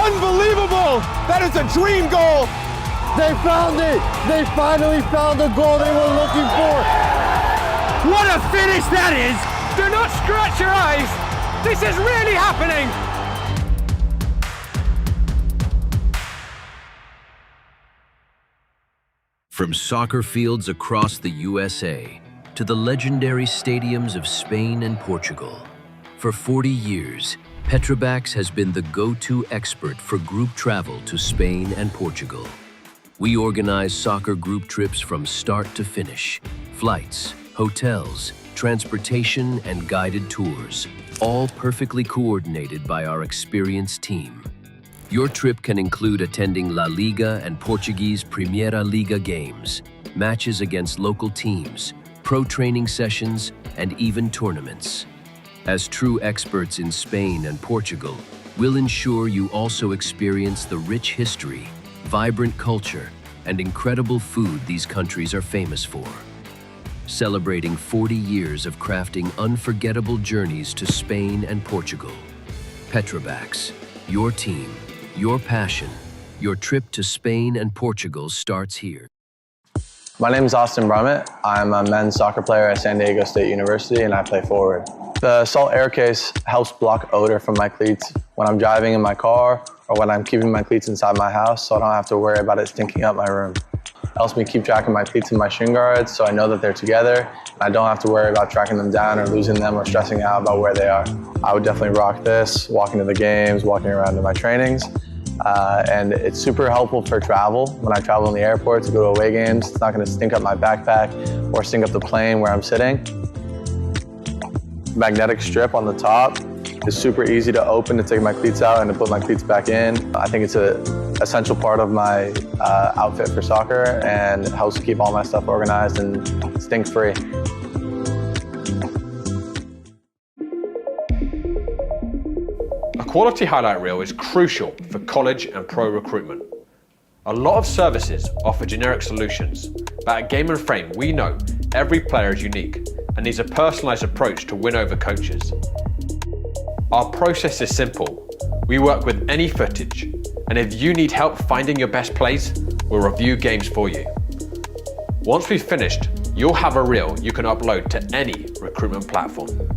Unbelievable! That is a dream goal! They found it! They finally found the goal they were looking for! What a finish that is! Do not scratch your eyes! This is really happening! From soccer fields across the USA to the legendary stadiums of Spain and Portugal, for 40 years, Petroax has been the go-to expert for group travel to Spain and Portugal. We organize soccer group trips from start to finish, flights, hotels, transportation, and guided tours, all perfectly coordinated by our experienced team. Your trip can include attending La Liga and Portuguese Primeira Liga games, matches against local teams, pro training sessions, and even tournaments. As true experts in Spain and Portugal, we'll ensure you also experience the rich history, vibrant culture, and incredible food these countries are famous for. Celebrating 40 years of crafting unforgettable journeys to Spain and Portugal. Petroax, your team, your passion, your trip to Spain and Portugal starts here. My name is Austin Brummett. I'm a men's soccer player at San Diego State University and I play forward. The Salt Air Case helps block odor from my cleats when I'm driving in my car or when I'm keeping my cleats inside my house, so I don't have to worry about it stinking up my room. It helps me keep track of my cleats and my shin guards so I know that they're together and I don't have to worry about tracking them down or losing them or stressing out about where they are. I would definitely rock this, walking to the games, walking around to my trainings. And it's super helpful for travel. When I travel in the airport to go to away games, it's not going to stink up my backpack or stink up the plane where I'm sitting. Magnetic strip on the top is super easy to open to take my cleats out and to put my cleats back in. I think it's an essential part of my outfit for soccer and helps keep all my stuff organized and stink-free. A quality highlight reel is crucial for college and pro recruitment. A lot of services offer generic solutions, but at Game & Frame we know every player is unique and needs a personalised approach to win over coaches. Our process is simple. We work with any footage, and if you need help finding your best plays, we'll review games for you. Once we've finished, you'll have a reel you can upload to any recruitment platform.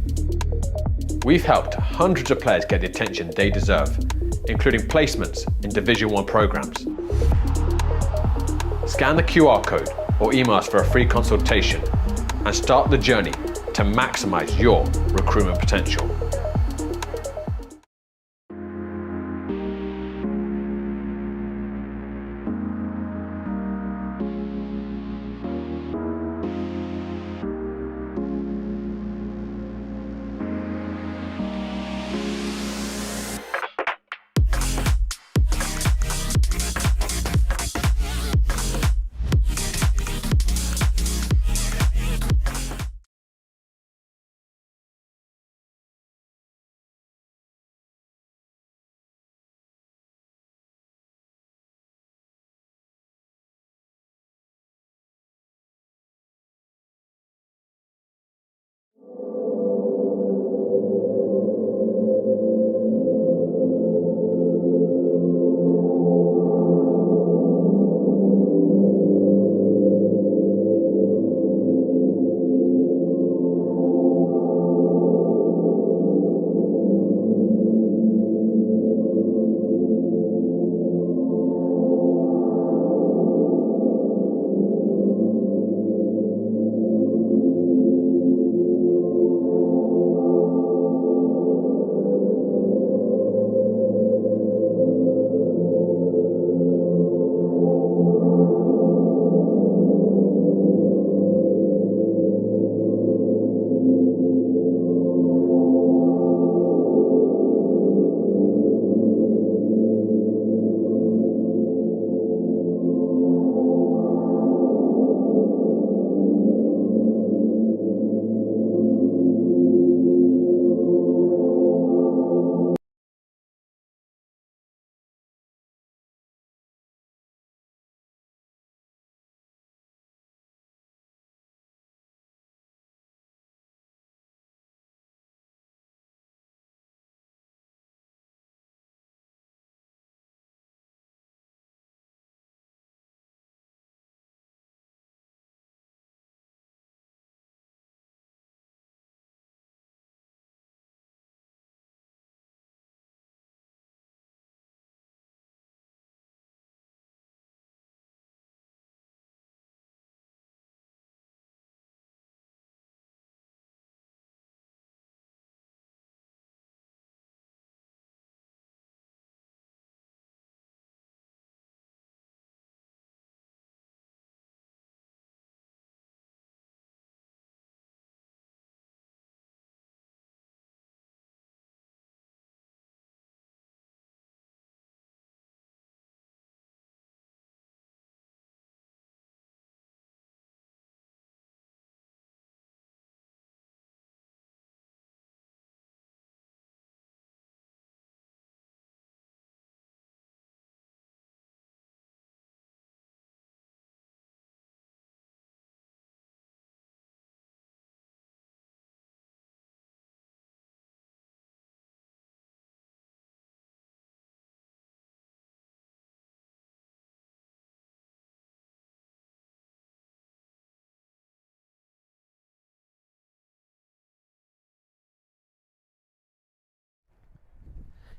We've helped hundreds of players get the attention they deserve, including placements in Division 1 programs. Scan the QR code or email us for a free consultation and start the journey to maximize your recruitment potential.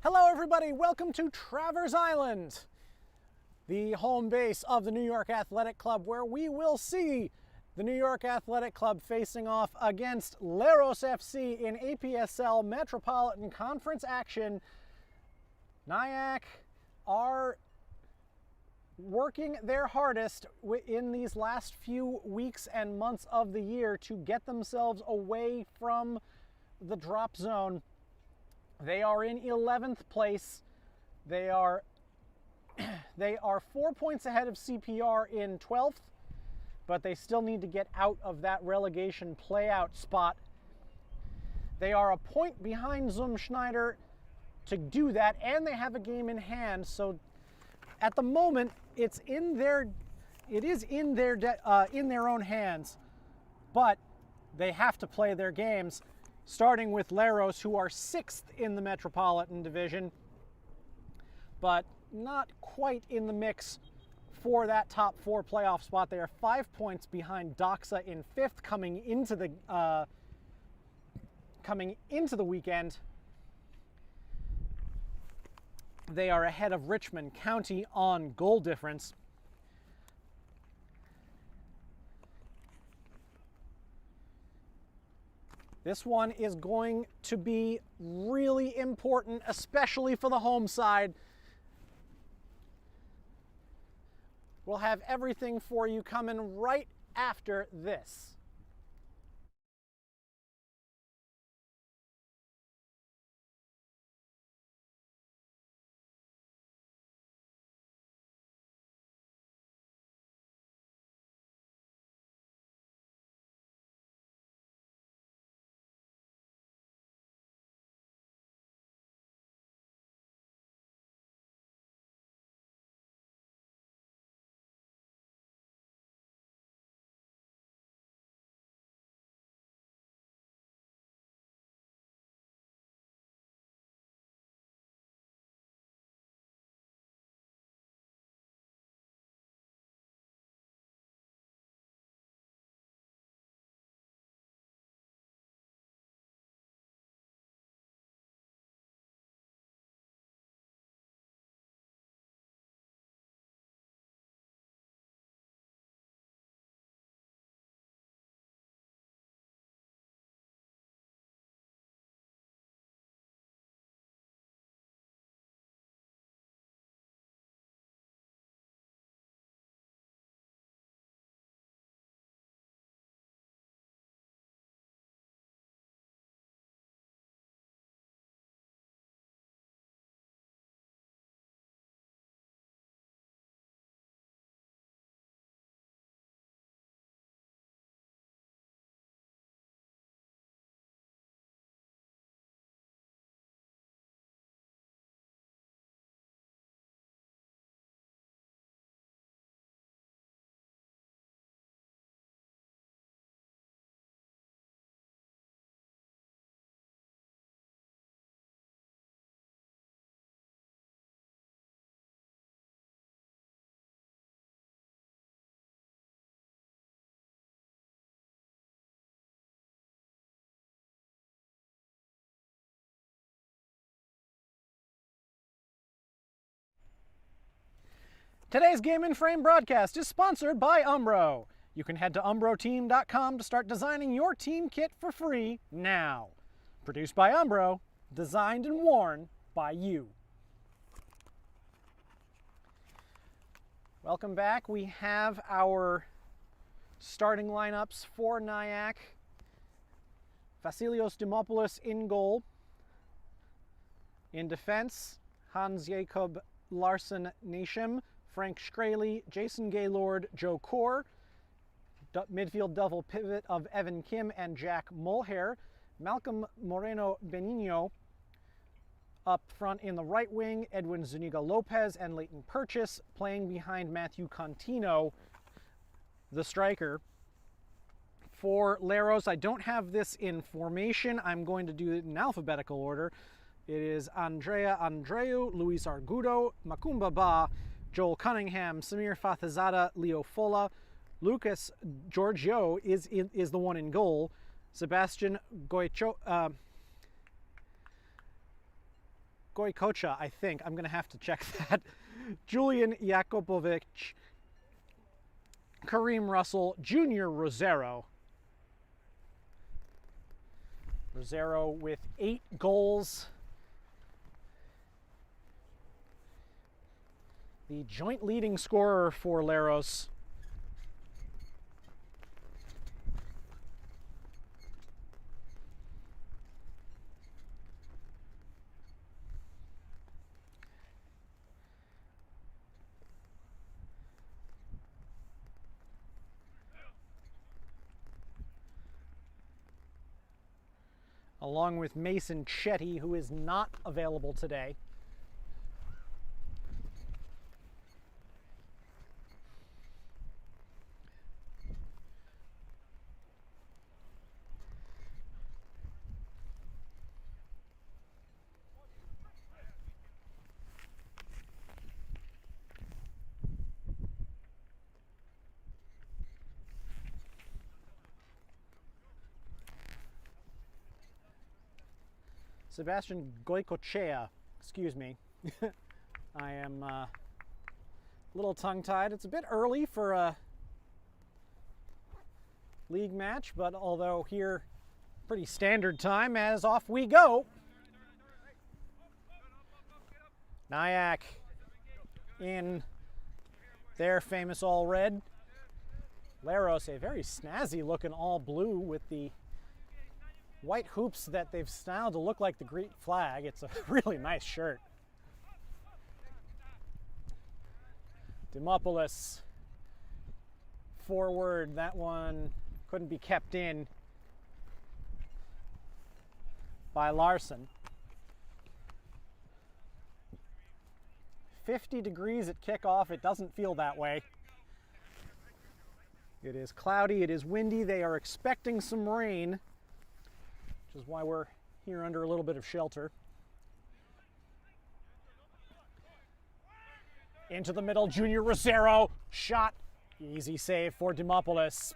Hello everybody, welcome to Travers Island, the home base of the New York Athletic Club, where we will see the New York Athletic Club facing off against Leros FC in APSL Metropolitan Conference action. Nyack are working their hardest in these last few weeks and months of the year to get themselves away from the drop zone. They are in 11th place. They are 4 points ahead of CPR in 12th, but they still need to get out of that relegation playout spot. They are a point behind Zumschneider to do that, and they have a game in hand. So at the moment, it is in their own hands, but they have to play their games, starting with Leros, who are 6th in the Metropolitan Division, but not quite in the mix for that top 4 playoff spot. They are 5 points behind Doxa in 5th coming into the weekend. They are ahead of Richmond County on goal difference. This one is going to be really important, especially for the home side. We'll have everything for you coming right after this. Today's Game in Frame broadcast is sponsored by Umbro. You can head to umbroteam.com to start designing your team kit for free now. Produced by Umbro, designed and worn by you. Welcome back. We have our starting lineups for Nyack. Vasilios Dimopoulos in goal. In defense, Hans-Jakob Larsen-Nashim, Frank Shkreli, Jason Gaylord, Joe Core. Midfield double pivot of Evan Kim and Jack Mulhare. Malcolm Moreno Benigno up front in the right wing. Edwin Zuniga Lopez and Leighton Purchase playing behind Matthew Contino, the striker. For Leros, I don't have this in formation. I'm going to do it in alphabetical order. It is Andrea Andreu, Luis Argudo, Makumba Ba, Joel Cunningham, Samir Fathazada, Leo Fola, Lucas Giorgio is the one in goal. Sebastian Goykocha, I think. I'm going to have to check that. Julian Jakubovic, Kareem Russell, Junior Rosero. Rosero with 8 goals. The joint leading scorer for Leros. Along with Mason Chetty, who is not available today. Sebastian Goycochea, excuse me. I am a little tongue-tied. It's a bit early for a league match, but although here, pretty standard time as off we go. Nyack in their famous all red. Leros, a very snazzy looking all blue with the white hoops that they've styled to look like the Greek flag. It's a really nice shirt. Dimopoulos forward, that one couldn't be kept in by Larson. 50 degrees at kickoff. It doesn't feel that way. It is cloudy, it is windy. They are expecting some rain, which is why we're here under a little bit of shelter. Into the middle, Junior Rosero, shot. Easy save for Dimopoulos,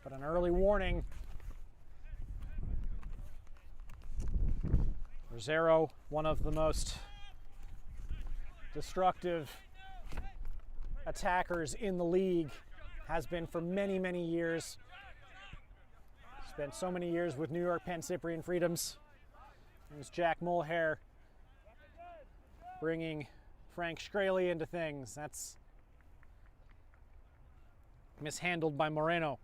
but an early warning. Rosero, one of the most destructive attackers in the league, has been for many, many years. Spent so many years with New York Penn Cyprian Freedoms. There's Jack Mulhare bringing Frank Shkreli into things. That's mishandled by Moreno.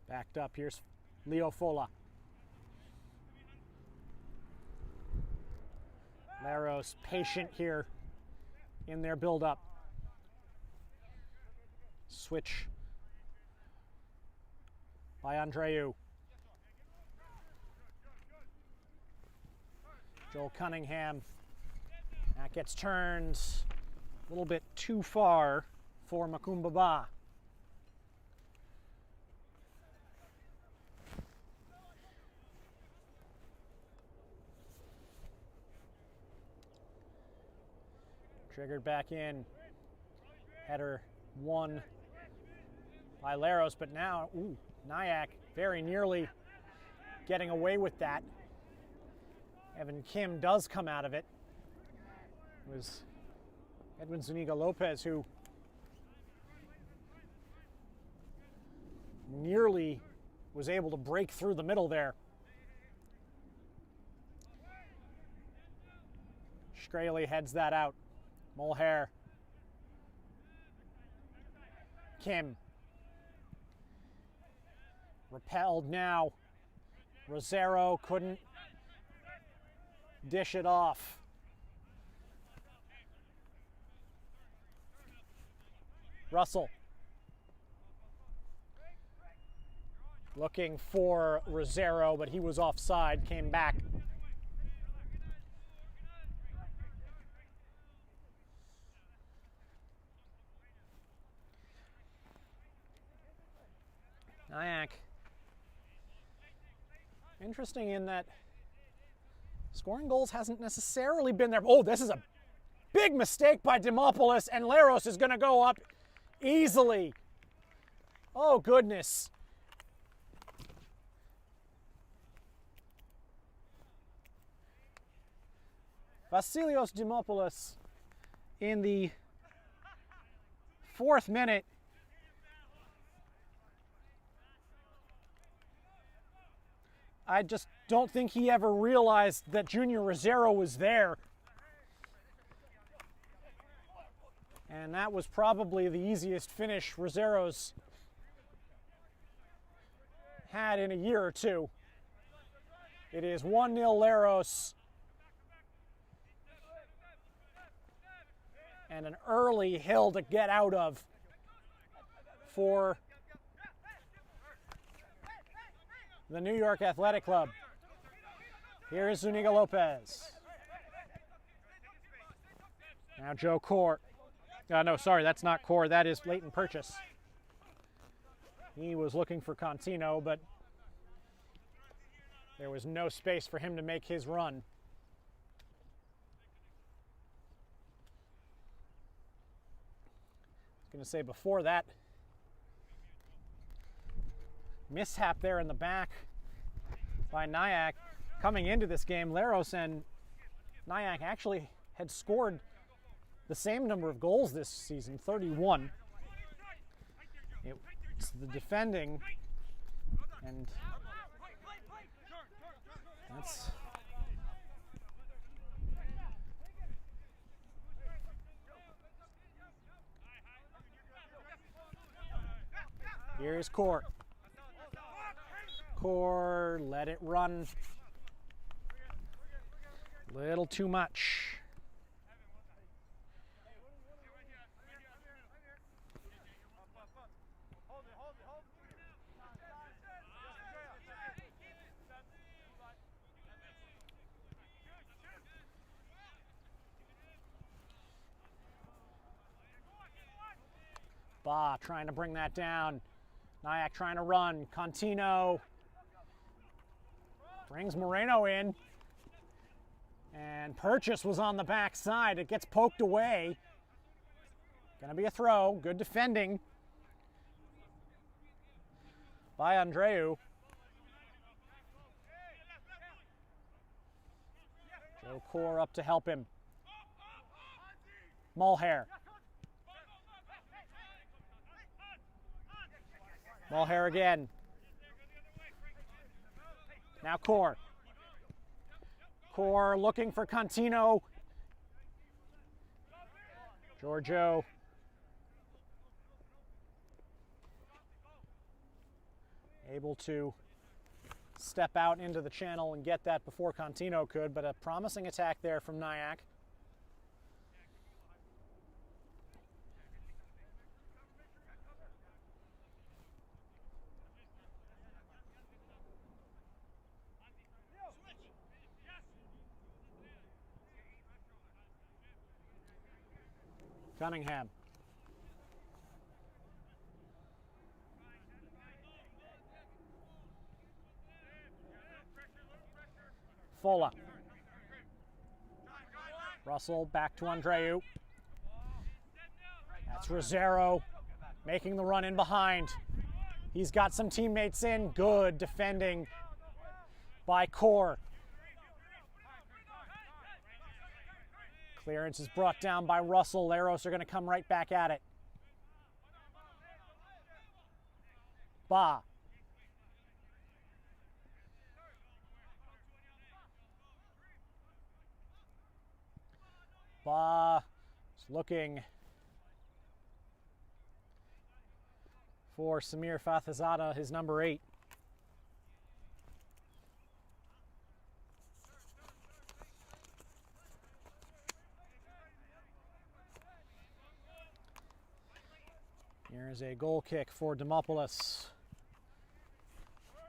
Backed up, here's Leo Fola. Leros patient here in their build-up. Switch by Andreu. Joel Cunningham. That gets turned a little bit too far for Makumbaba. Triggered back in. Header won by Leros, but now, Nyack very nearly getting away with that. Evan Kim does come out of it. It was Edwin Zuniga Lopez who nearly was able to break through the middle there. Shkreli heads that out. Mulhare. Kim. Repelled now. Rosero couldn't dish it off. Russell. Looking for Rosero, but he was offside, came back. Nyack. Interesting in that Scoring goals hasn't necessarily been there. Oh, this is a big mistake by Dimopoulos, and Leros is going to go up easily. Oh, goodness. Vasilios Dimopoulos in the 4th minute. I just don't think he ever realized that Junior Rosero was there. And that was probably the easiest finish Rosero's had in a year or two. It is 1-0 Leros. And an early hill to get out of for the New York Athletic Club. Here is Zuniga Lopez. Now Joe Core. No, sorry, that's not Core. That is Leighton Purchase. He was looking for Contino, but there was no space for him to make his run. I was going to say before that mishap there in the back by Nyack. Coming into this game, Leros and Nyack actually had scored the same number of goals this season, 31. It's the defending, and that's here's Core. Core, let it run. Little too much. Ba trying to bring that down. Nyack trying to run. Contino brings Moreno in. And Purchase was on the backside. It gets poked away. Gonna be a throw. Good defending by Andreu. Joe Core up to help him. Mulhair. Mulhair again. Now Core. Core looking for Contino. Giorgio. Able to step out into the channel and get that before Contino could, but a promising attack there from Nyack. Cunningham. Fola. Russell back to Andreu. That's Rosero making the run in behind. He's got some teammates in. Good defending by Core. Clearance is brought down by Russell. Leros are going to come right back at it. Ba. Ba is looking for Samir Fathizada, his number 8. Here's a goal kick for Dimopoulos.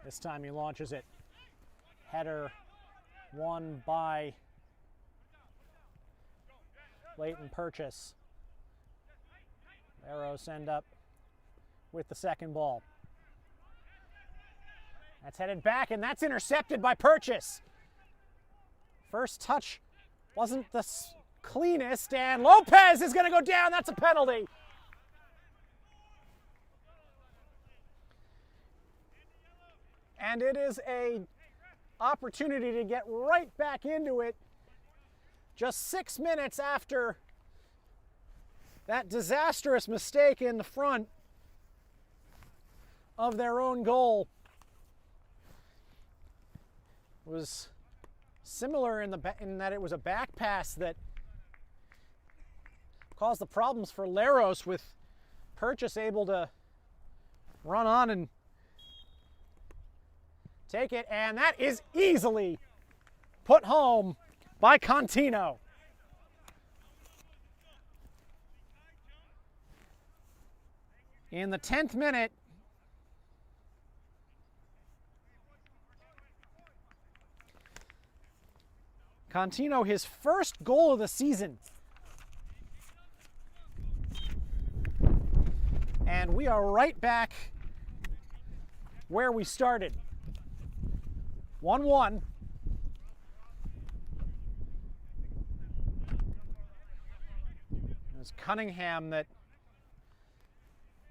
This time he launches it. Header won by Leighton Purchase. Leros end up with the second ball. That's headed back, and that's intercepted by Purchase. First touch wasn't the cleanest, and Lopez is going to go down. That's a penalty. And it is a opportunity to get right back into it just 6 minutes after that disastrous mistake in the front of their own goal. It was similar in that it was a back pass that caused the problems for Leros, with Purchase able to run on and take it, and that is easily put home by Contino. In the 10th minute, Contino, his first goal of the season. And we are right back where we started. 1-1. It was Cunningham that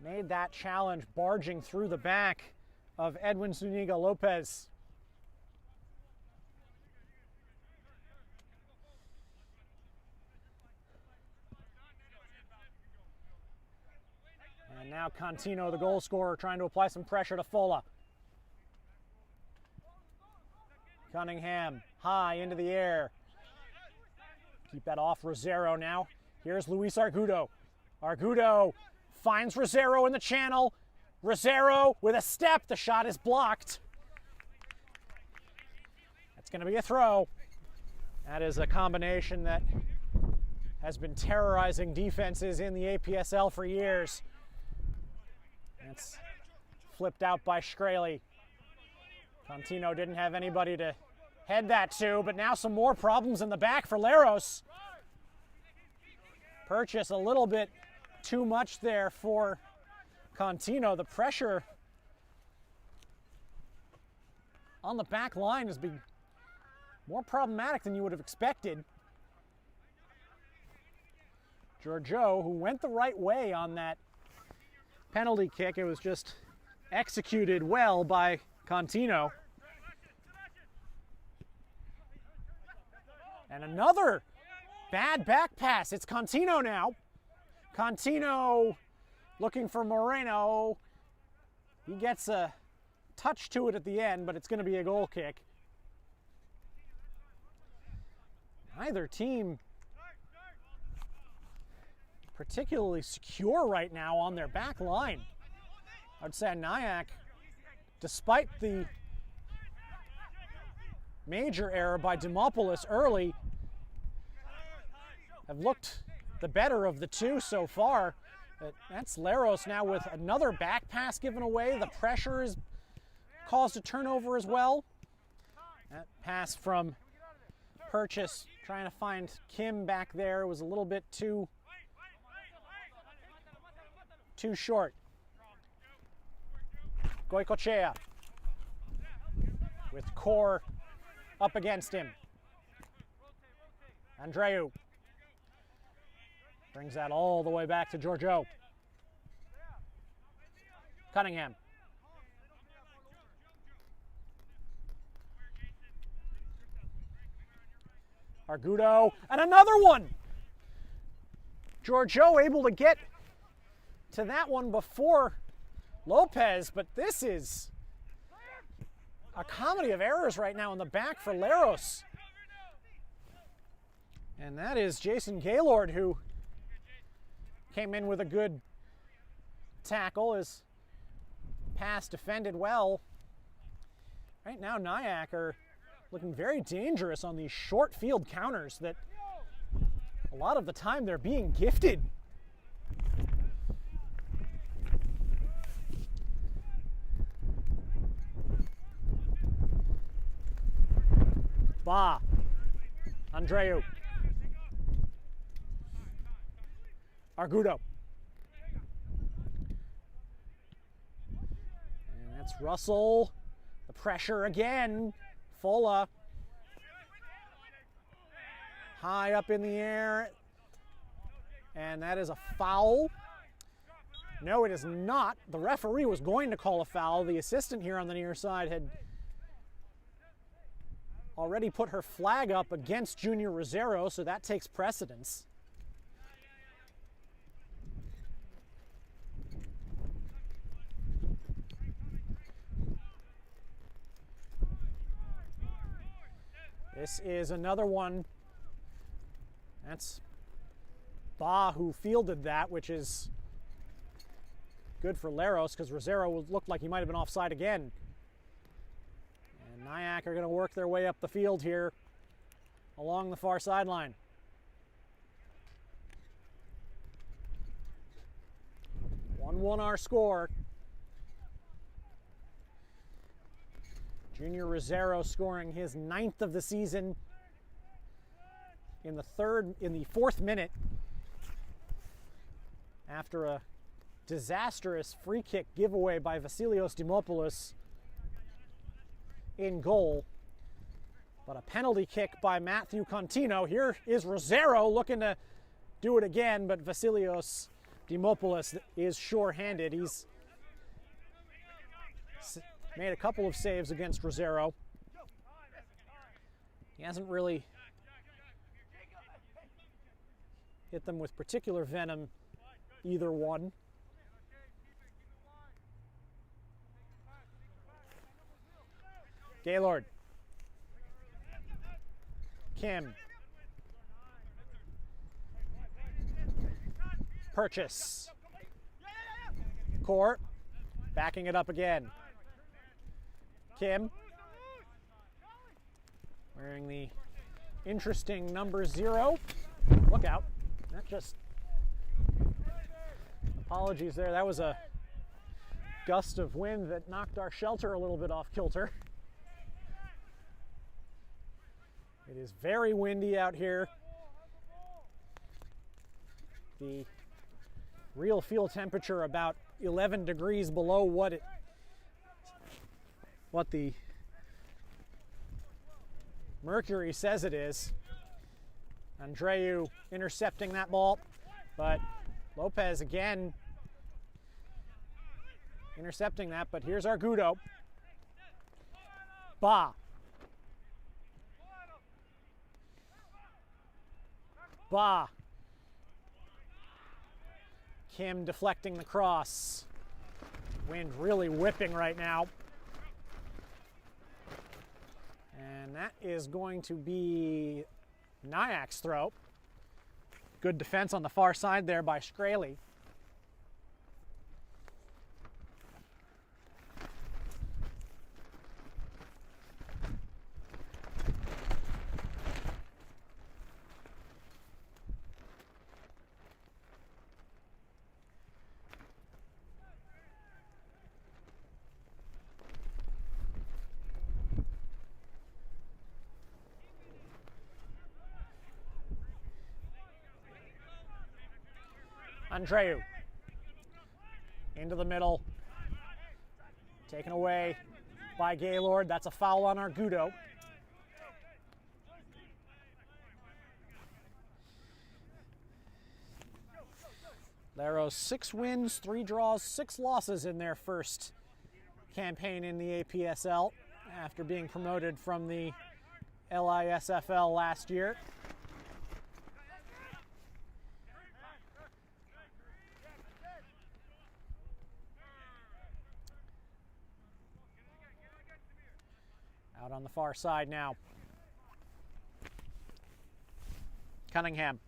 made that challenge, barging through the back of Edwin Zuniga Lopez. And now Contino, the goal scorer, trying to apply some pressure to Fola. Cunningham, high into the air. Keep that off Rosero now. Here's Luis Argudo. Argudo finds Rosero in the channel. Rosero with a step. The shot is blocked. That's going to be a throw. That is a combination that has been terrorizing defenses in the APSL for years. It's flipped out by Shkreli. Contino didn't have anybody to head that to, but now some more problems in the back for Leros. Purchase a little bit too much there for Contino. The pressure on the back line has been more problematic than you would have expected. Giorgio, who went the right way on that penalty kick, it was just executed well by Contino. And another bad back pass. It's Contino now. Contino looking for Moreno. He gets a touch to it at the end, but it's going to be a goal kick. Neither team particularly secure right now on their back line. I'd say Nyack, despite the major error by Dimopoulos early, have looked the better of the two so far. But that's Leros now with another back pass given away. The pressure has caused a turnover as well. That pass from Purchase, trying to find Kim back there, was a little bit too short. Goicochea with Core up against him. Andreu brings that all the way back to Giorgio. Cunningham. Argudo, and another one! Giorgio able to get to that one before Lopez, but this is a comedy of errors right now in the back for Leros. And that is Jason Gaylord, who came in with a good tackle. His pass defended well. Right now, Nyack are looking very dangerous on these short field counters that a lot of the time they're being gifted. Ba. Andreu. Argudo. And that's Russell. The pressure again. Fola. high up in the air. And that is a foul. No, it is not. The referee was going to call a foul. The assistant here on the near side had already put her flag up against Junior Rosero, so that takes precedence. This is another one. That's Ba who fielded that, which is good for Leros because Rosero looked like he might have been offside again. And Nyack are going to work their way up the field here along the far sideline. (1-1) our score. Junior Rosero scoring his 9th of the season in the 4th minute after a disastrous free kick giveaway by Vasilios Dimopoulos in goal. But a penalty kick by Matthew Contino. Here is Rosero looking to do it again, but Vasilios Dimopoulos is sure-handed. He's made a couple of saves against Rosero. He hasn't really hit them with particular venom, either one. Gaylord. Kim. Purchase. Court. Backing it up again. Kim. Wearing the interesting number 0. Look out. That just... Apologies there. That was a gust of wind that knocked our shelter a little bit off kilter. It is very windy out here. The real field temperature about 11 degrees below what the mercury says it is. Andreu intercepting that ball, but Lopez again intercepting that, but here's Argudo. Ba. Ba. Kim deflecting the cross. Wind really whipping right now. And that is going to be Nyack's throw. Good defense on the far side there by Shkreli. Andreu into the middle, taken away by Gaylord. That's a foul on Argudo. Leros 6 wins, 3 draws, 6 losses in their first campaign in the APSL after being promoted from the LISFL last year. Out on the far side now. Cunningham.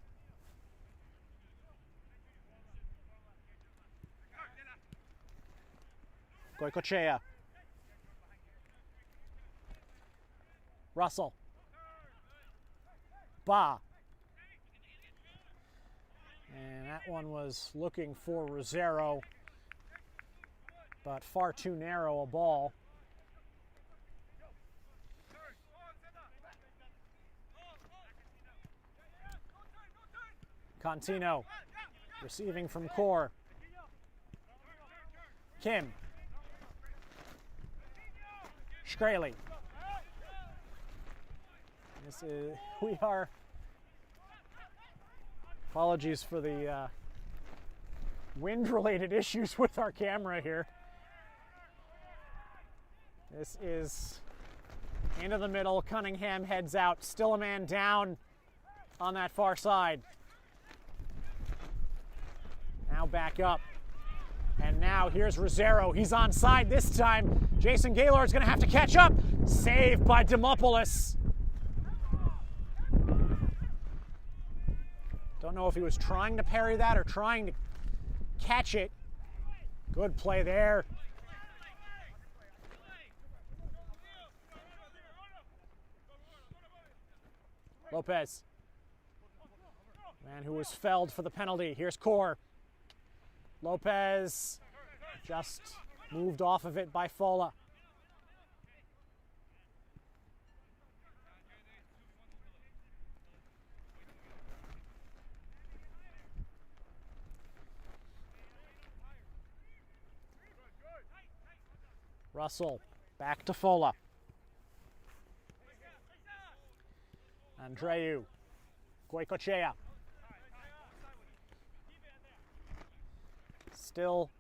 Goicoechea. Russell. Ba. And that one was looking for Rosero, but far too narrow a ball. Contino receiving from Core. Kim. Shkreli. We are Apologies for the wind-related issues with our camera here. This is into the middle. Cunningham heads out. Still a man down on that far side. Now back up. And now here's Rosero. He's onside this time. Jason Gaylord's going to have to catch up. Saved by Demopoulos. Don't know if he was trying to parry that or trying to catch it. Good play there. Lopez. Man who was felled for the penalty. Here's Core. Lopez just moved off of it by Fola. Russell back to Fola. Andreu. Goicoechea. Still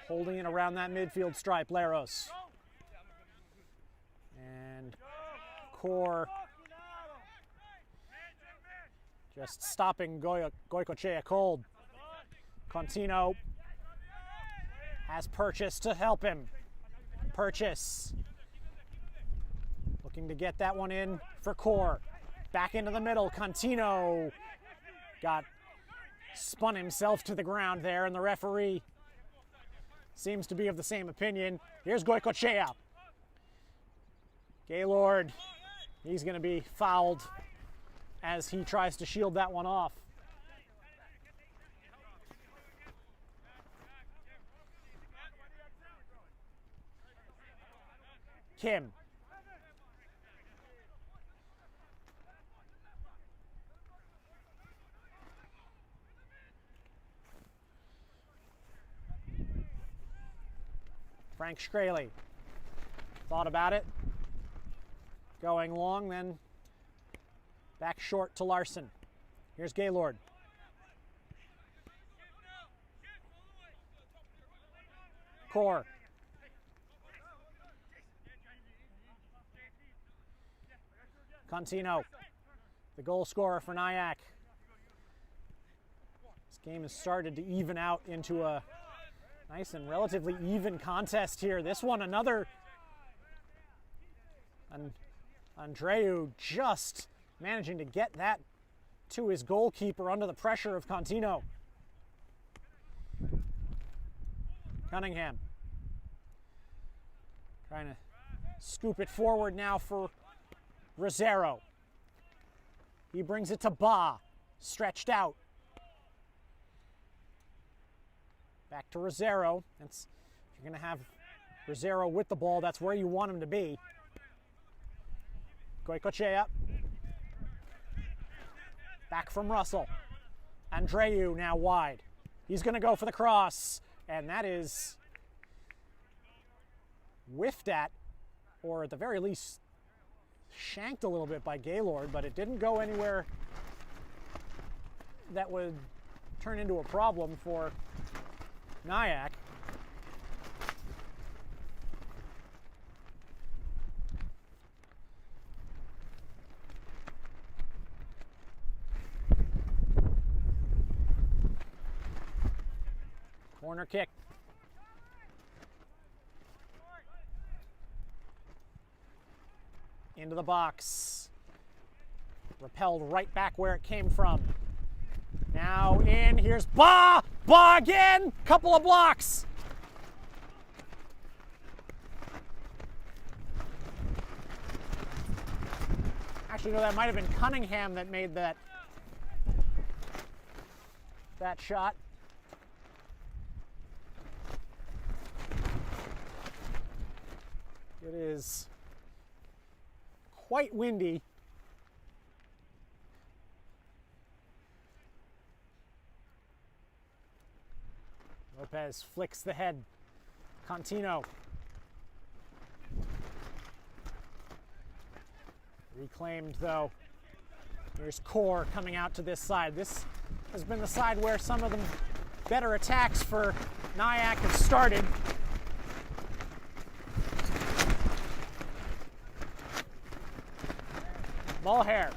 holding it around that midfield stripe, Leros. And Core just stopping Goicoechea cold. Contino has Purchase to help him. Purchase looking to get that one in for Core. Back into the middle. Contino got spun himself to the ground there, and the referee seems to be of the same opinion. Here's Goicoechea. Gaylord, he's going to be fouled as he tries to shield that one off. Kim. Frank Shkreli thought about it. Going long, then back short to Larson. Here's Gaylord. Core. Contino, the goal scorer for Nyack. This game has started to even out into a nice and relatively even contest here. This one, another. And Andreu just managing to get that to his goalkeeper under the pressure of Contino. Cunningham trying to scoop it forward now for Rosero. He brings it to Ba, stretched out. Back to Rosero. If you're going to have Rosero with the ball, that's where you want him to be. Goicoechea. Back from Russell. Andreu now wide. He's going to go for the cross, and that is whiffed at, or at the very least shanked a little bit by Gaylord, but it didn't go anywhere that would turn into a problem for Nyack. Corner kick. Into the box. Repelled right back where it came from. Now in, here's Ba! Ba again! Couple of blocks. Actually, no, that might have been Cunningham that made that shot. It is quite windy. Lopez flicks the head. Contino. Reclaimed though. Here's Core coming out to this side. This has been the side where some of the better attacks for Nyack have started. Mulhare.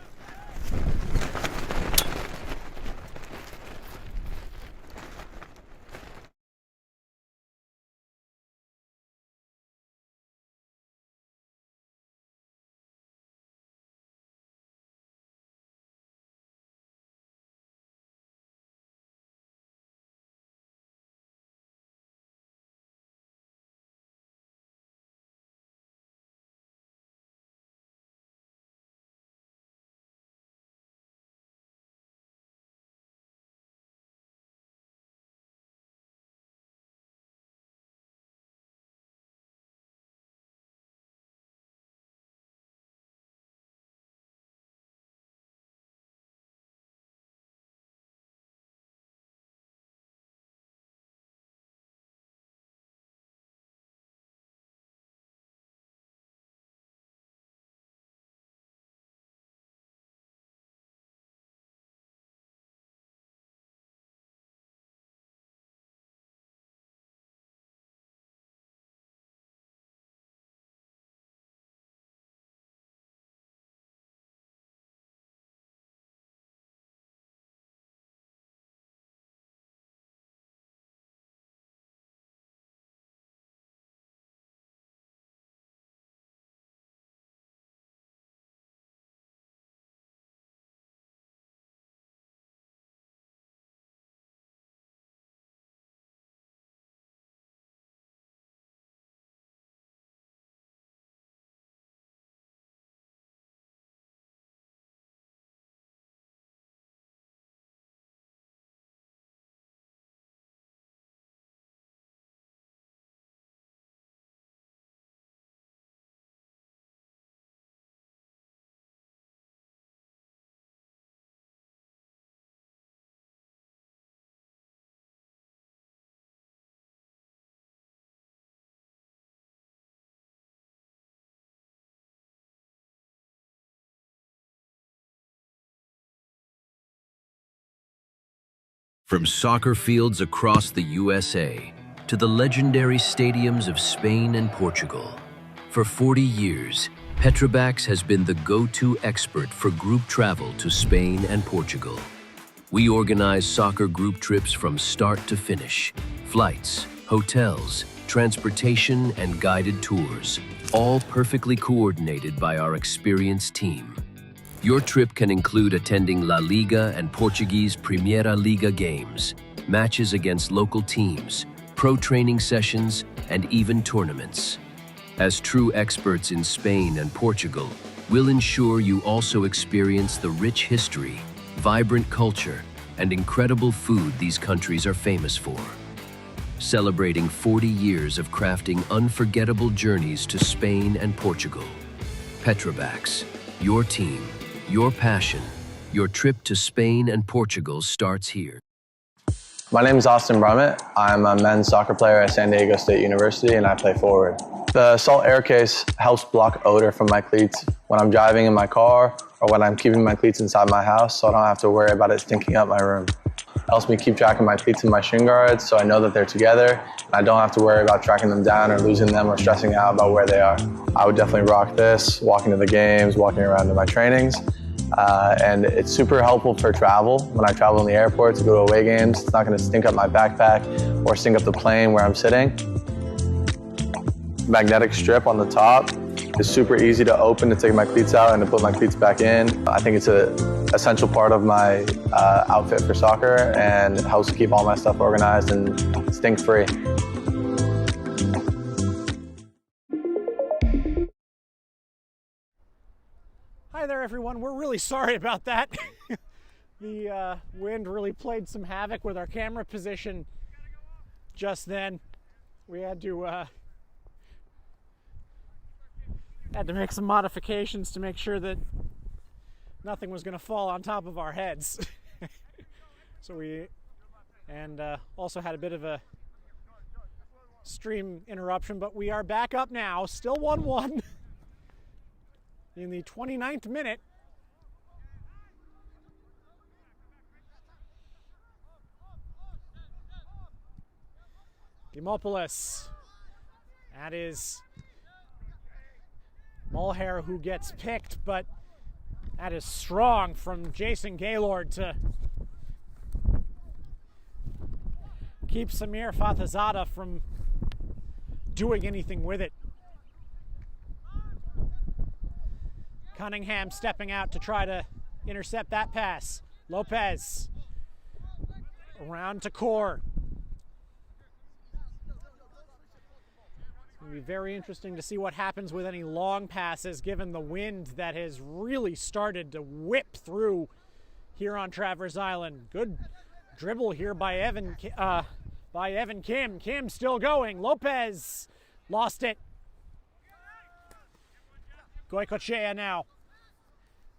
From soccer fields across the USA to the legendary stadiums of Spain and Portugal, for 40 years, Petroax has been the go-to expert for group travel to Spain and Portugal. We organize soccer group trips from start to finish, flights, hotels, transportation, and guided tours, all perfectly coordinated by our experienced team. Your trip can include attending La Liga and Portuguese Primeira Liga games, matches against local teams, pro training sessions, and even tournaments. As true experts in Spain and Portugal, we'll ensure you also experience the rich history, vibrant culture, and incredible food these countries are famous for. Celebrating 40 years of crafting unforgettable journeys to Spain and Portugal. Petroax, your team, your passion, your trip to Spain and Portugal starts here. My name is Austin Brummett. I'm a men's soccer player at San Diego State University and I play forward. The salt air case helps block odor from my cleats when I'm driving in my car or when I'm keeping my cleats inside my house, so I don't have to worry about it stinking up my room. It helps me keep track of my cleats and my shin guards so I know that they're together and I don't have to worry about tracking them down or losing them or stressing out about where they are. I would definitely rock this, walking to the games, walking around to my trainings. And it's super helpful for travel. When I travel in the airport to go to away games, it's not going to stink up my backpack or stink up the plane where I'm sitting. Magnetic strip on the top is super easy to open to take my cleats out and to put my cleats back in. I think it's an essential part of my outfit for soccer and helps keep all my stuff organized and stink-free. Hi there, everyone. We're really sorry about that. The wind really played some havoc with our camera position just then. We had to make some modifications to make sure that nothing was going to fall on top of our heads. So we also had a bit of a stream interruption, but we are back up now, still 1-1. in the 29th minute. Dimopoulos. That is Mulhair who gets picked, but that is strong from Jason Gaylord to keep Samir Fathazada from doing anything with it. Cunningham stepping out to try to intercept that pass. Lopez around to Core. It'll be very interesting to see what happens with any long passes given the wind that has really started to whip through here on Traverse Island. Good dribble here by Evan Kim. Kim still going. Lopez lost it. Goycochea now.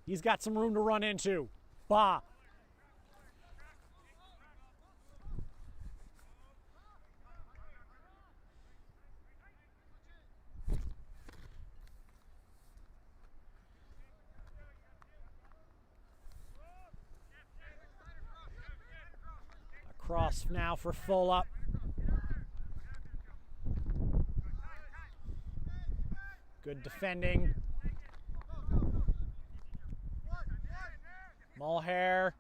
He's got some room to run into. Ba. Across now for full up. Good defending. Mulhair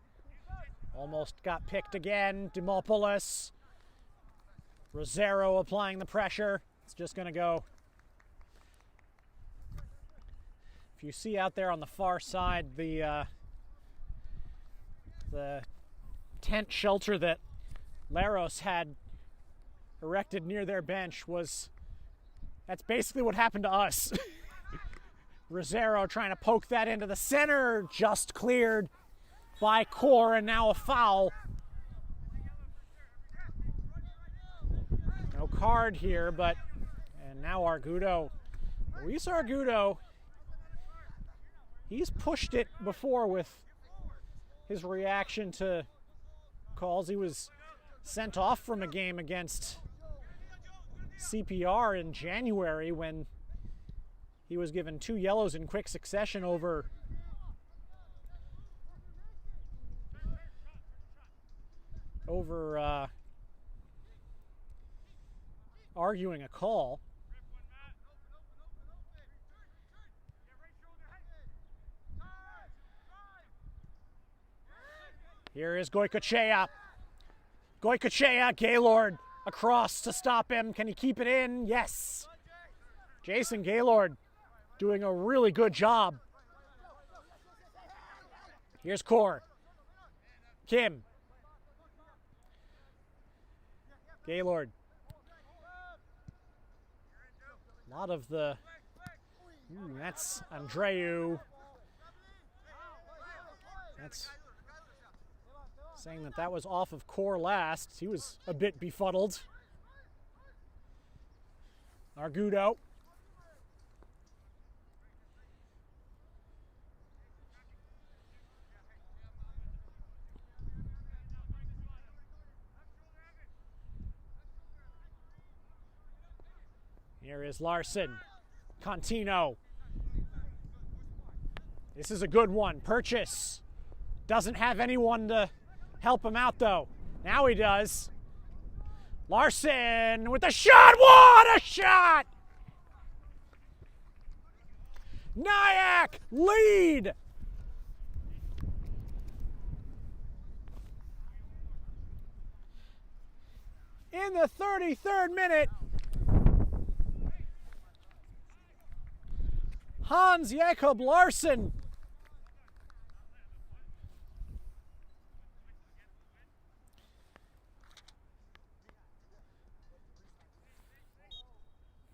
almost got picked again. Dimopoulos. Rosero applying the pressure. It's just going to go. If you see out there on the far side, the tent shelter that Leros had erected near their bench that's basically what happened to us. Rosero trying to poke that into the center, just cleared by Core, and now a foul. No card here, and now Argudo. Luis Argudo, he's pushed it before with his reaction to calls. He was sent off from a game against CPR in January when he was given 2 yellows in quick succession over arguing a call. Here is Goycochea. Goycochea, Gaylord across to stop him. Can he keep it in? Yes. Jason Gaylord doing a really good job. Here's Core. Kim. Gaylord. A lot of the... that's Andreu. That's saying that was off of Core last. He was a bit befuddled. Argudo. Here is Larson. Contino. This is a good one. Purchase. Doesn't have anyone to help him out, though. Now he does. Larson with the shot. What a shot! Nyack lead. In the 33rd minute, Hans Jakob Larson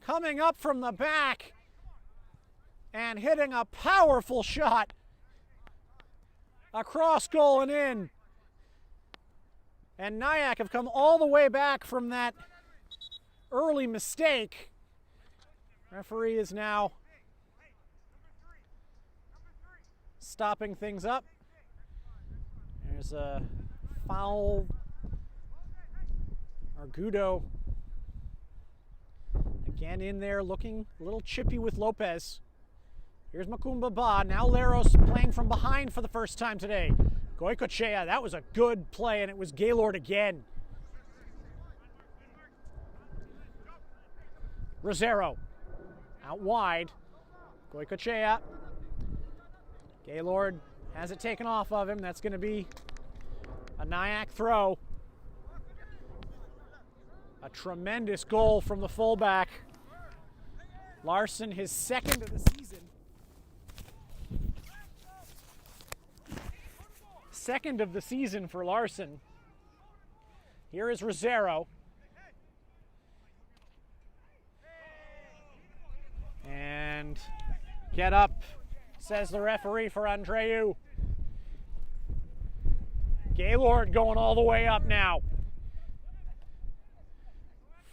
coming up from the back and hitting a powerful shot across goal and in. And Nyack have come all the way back from that early mistake. Referee is now stopping things up. There's a foul. Argudo again in there looking a little chippy with Lopez. Here's Makumba Ba. Now Leros playing from behind for the first time today. Goycochea, that was a good play, and it was Gaylord again. Rosero out wide. Goycochea. Gaylord has it taken off of him. That's going to be a Nyack throw. A tremendous goal from the fullback. Larson, his second of the season. Second of the season for Larson. Here is Rosero. And get up, says the referee for Andreu. Gaylord going all the way up now.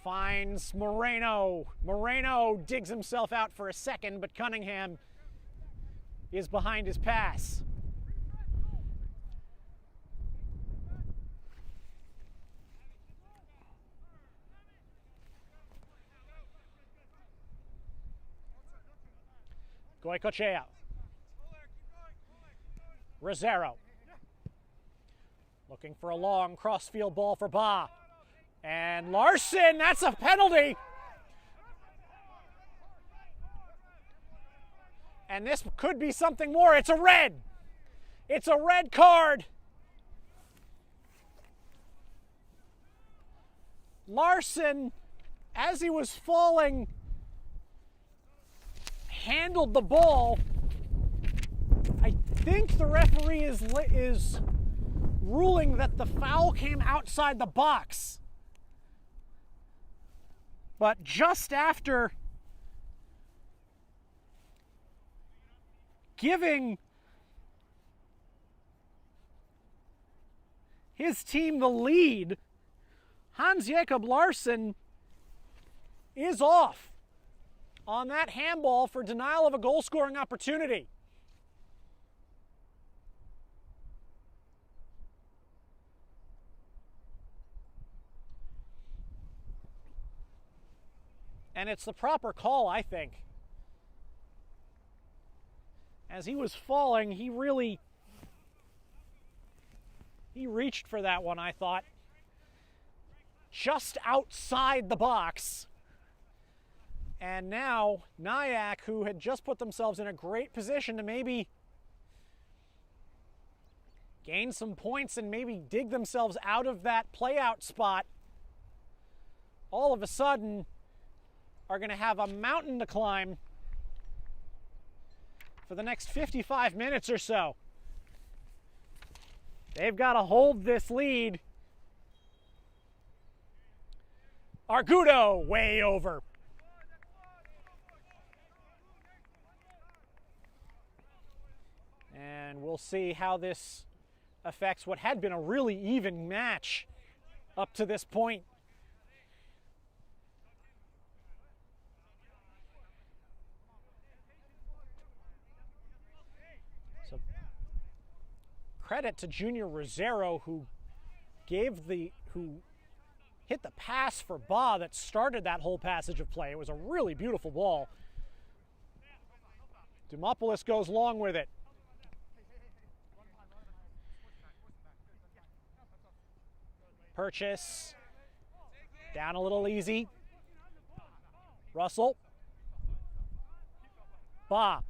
Finds Moreno. Moreno digs himself out for a second, but Cunningham is behind his pass. Goycochea. Rosero. Looking for a long crossfield ball for Ba. And Larson, that's a penalty. And this could be something more. It's a red. It's a red card. Larson, as he was falling, handled the ball. I think the referee is ruling that the foul came outside the box. But just after giving his team the lead, Hans-Jakob Larson is off on that handball for denial of a goal-scoring opportunity. And it's the proper call, I think. As he was falling, he reached for that one, I thought. Just outside the box. And now, Nyack, who had just put themselves in a great position to maybe gain some points and maybe dig themselves out of that play-out spot, all of a sudden are going to have a mountain to climb for the next 55 minutes or so. They've got to hold this lead. Argudo way over. And we'll see how this affects what had been a really even match up to this point. So credit to Junior Rosero, who hit the pass for Ba that started that whole passage of play. It was a really beautiful ball. Dimopoulos goes long with it. Purchase. Down a little easy. Russell. Ba.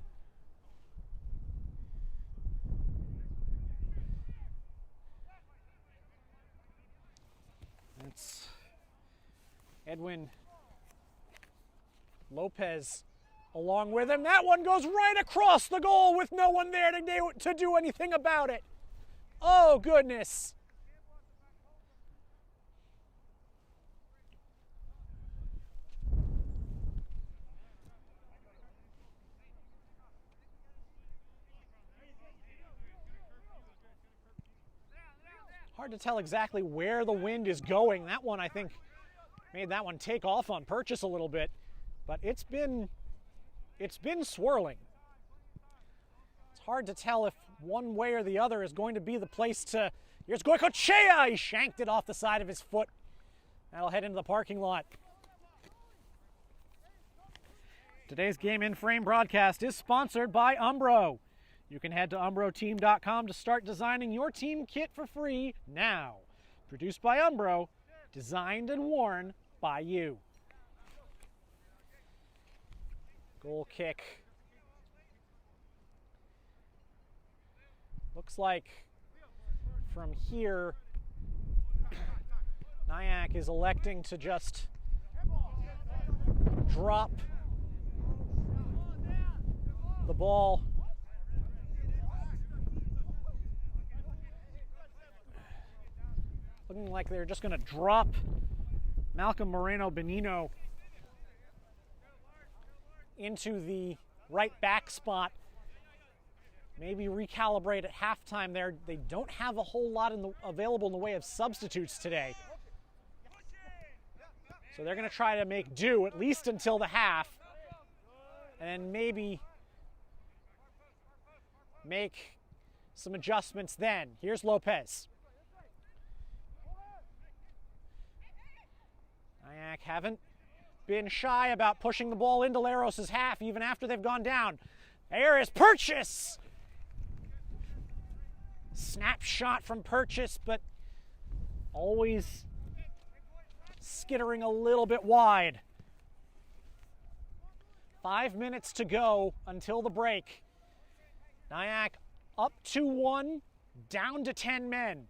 It's Edwin Lopez along with him. That one goes right across the goal with no one there to do anything about it. Oh, goodness. Hard to tell exactly where the wind is going. That one, I think, made that one take off on Purchase a little bit, but it's been swirling. It's hard to tell if one way or the other is going to be the place to. Here's Goycochea. He shanked it off the side of his foot. That'll head into the parking lot. Today's Game in Frame broadcast is sponsored by Umbro. You can head to umbroteam.com to start designing your team kit for free now. Produced by Umbro, designed and worn by you. Goal kick. Looks like from here, Nyack is electing to just drop the ball. Looking like they're just going to drop Malcolm Moreno Benino into the right back spot. Maybe recalibrate at halftime there. They don't have a whole lot available in the way of substitutes today. So they're going to try to make do at least until the half. And then maybe make some adjustments then. Here's Lopez. Nyack haven't been shy about pushing the ball into Leros' half even after they've gone down. There is Purchase! Snapshot from Purchase, but always skittering a little bit wide. 5 minutes to go until the break. Nyack up 2-1, down to 10 men.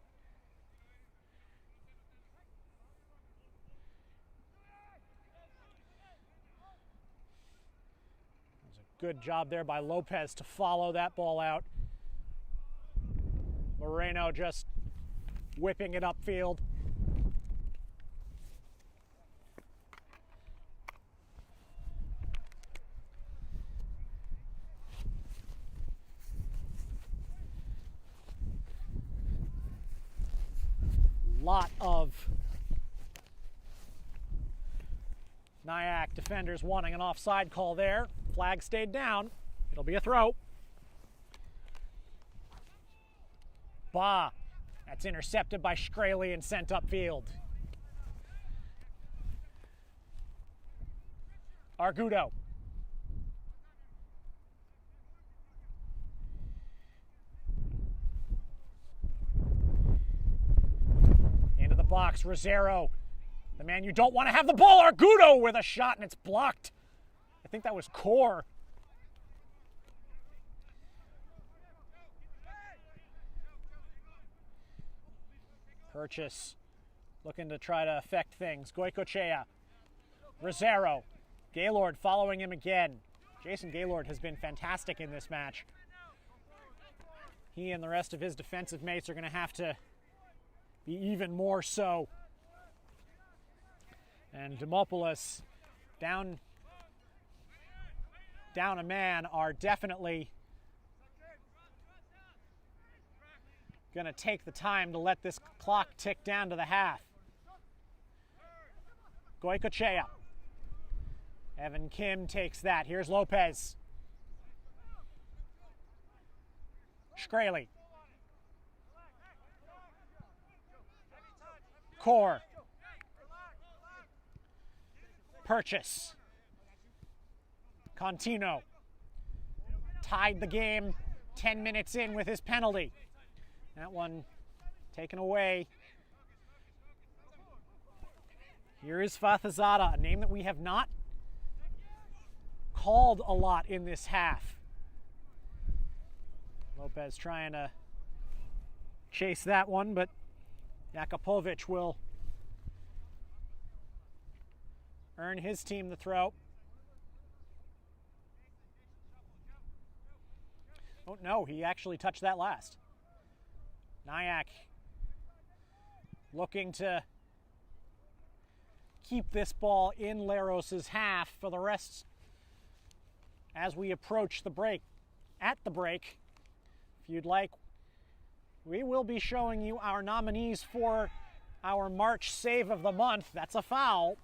Good job there by Lopez to follow that ball out. Moreno just whipping it upfield. Lot of Nyack defenders wanting an offside call there. Flag stayed down. It'll be a throw. That's intercepted by Shkreli and sent upfield. Argudo. Into the box, Rosero. The man you don't want to have the ball, Argudo with a shot, and it's blocked. I think that was Core. Purchase looking to try to affect things. Goicoechea. Rosero. Gaylord following him again. Jason Gaylord has been fantastic in this match. He and the rest of his defensive mates are going to have to be even more so. And Demopoulos down a man are definitely going to take the time to let this clock tick down to the half. Goicoechea. Evan Kim takes that. Here's Lopez. Shkreli. Core. Purchase. Contino. Tied the game 10 minutes in with his penalty. That one taken away. Here is Fathazada, a name that we have not called a lot in this half. Lopez trying to chase that one, but Jakupovic will earn his team the throw. Oh no, he actually touched that last. Nyack looking to keep this ball in Leros' half for the rest as we approach the break. At the break, if you'd like, we will be showing you our nominees for our March Save of the Month. That's a foul.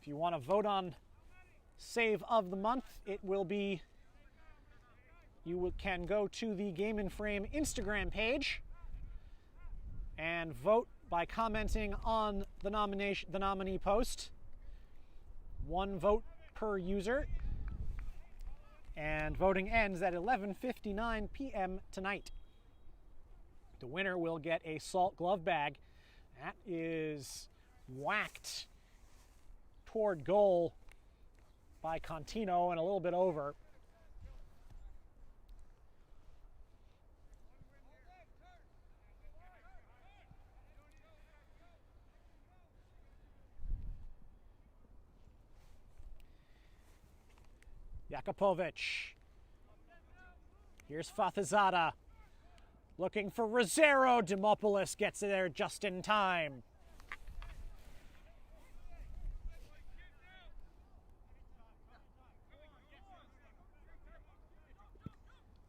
If you want to vote on Save of the Month, it will be, you can go to the Game in Frame Instagram page and vote by commenting on the nominee post. One vote per user. And voting ends at 11:59 p.m. tonight. The winner will get a salt glove bag. That is whacked toward goal by Contino and a little bit over. Jakupovic. Here's Fathizada. Looking for Rosero. Dimopoulos gets there just in time.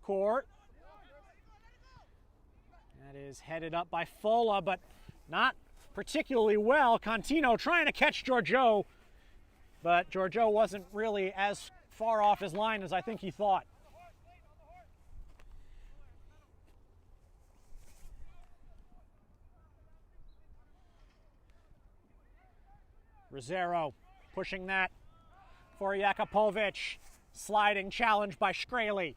Court. That is headed up by Fola, but not particularly well. Contino trying to catch Giorgio, but Giorgio wasn't really as far off his line as I think he thought. Rosero pushing that for Jakupovic. Sliding challenge by Shkreli.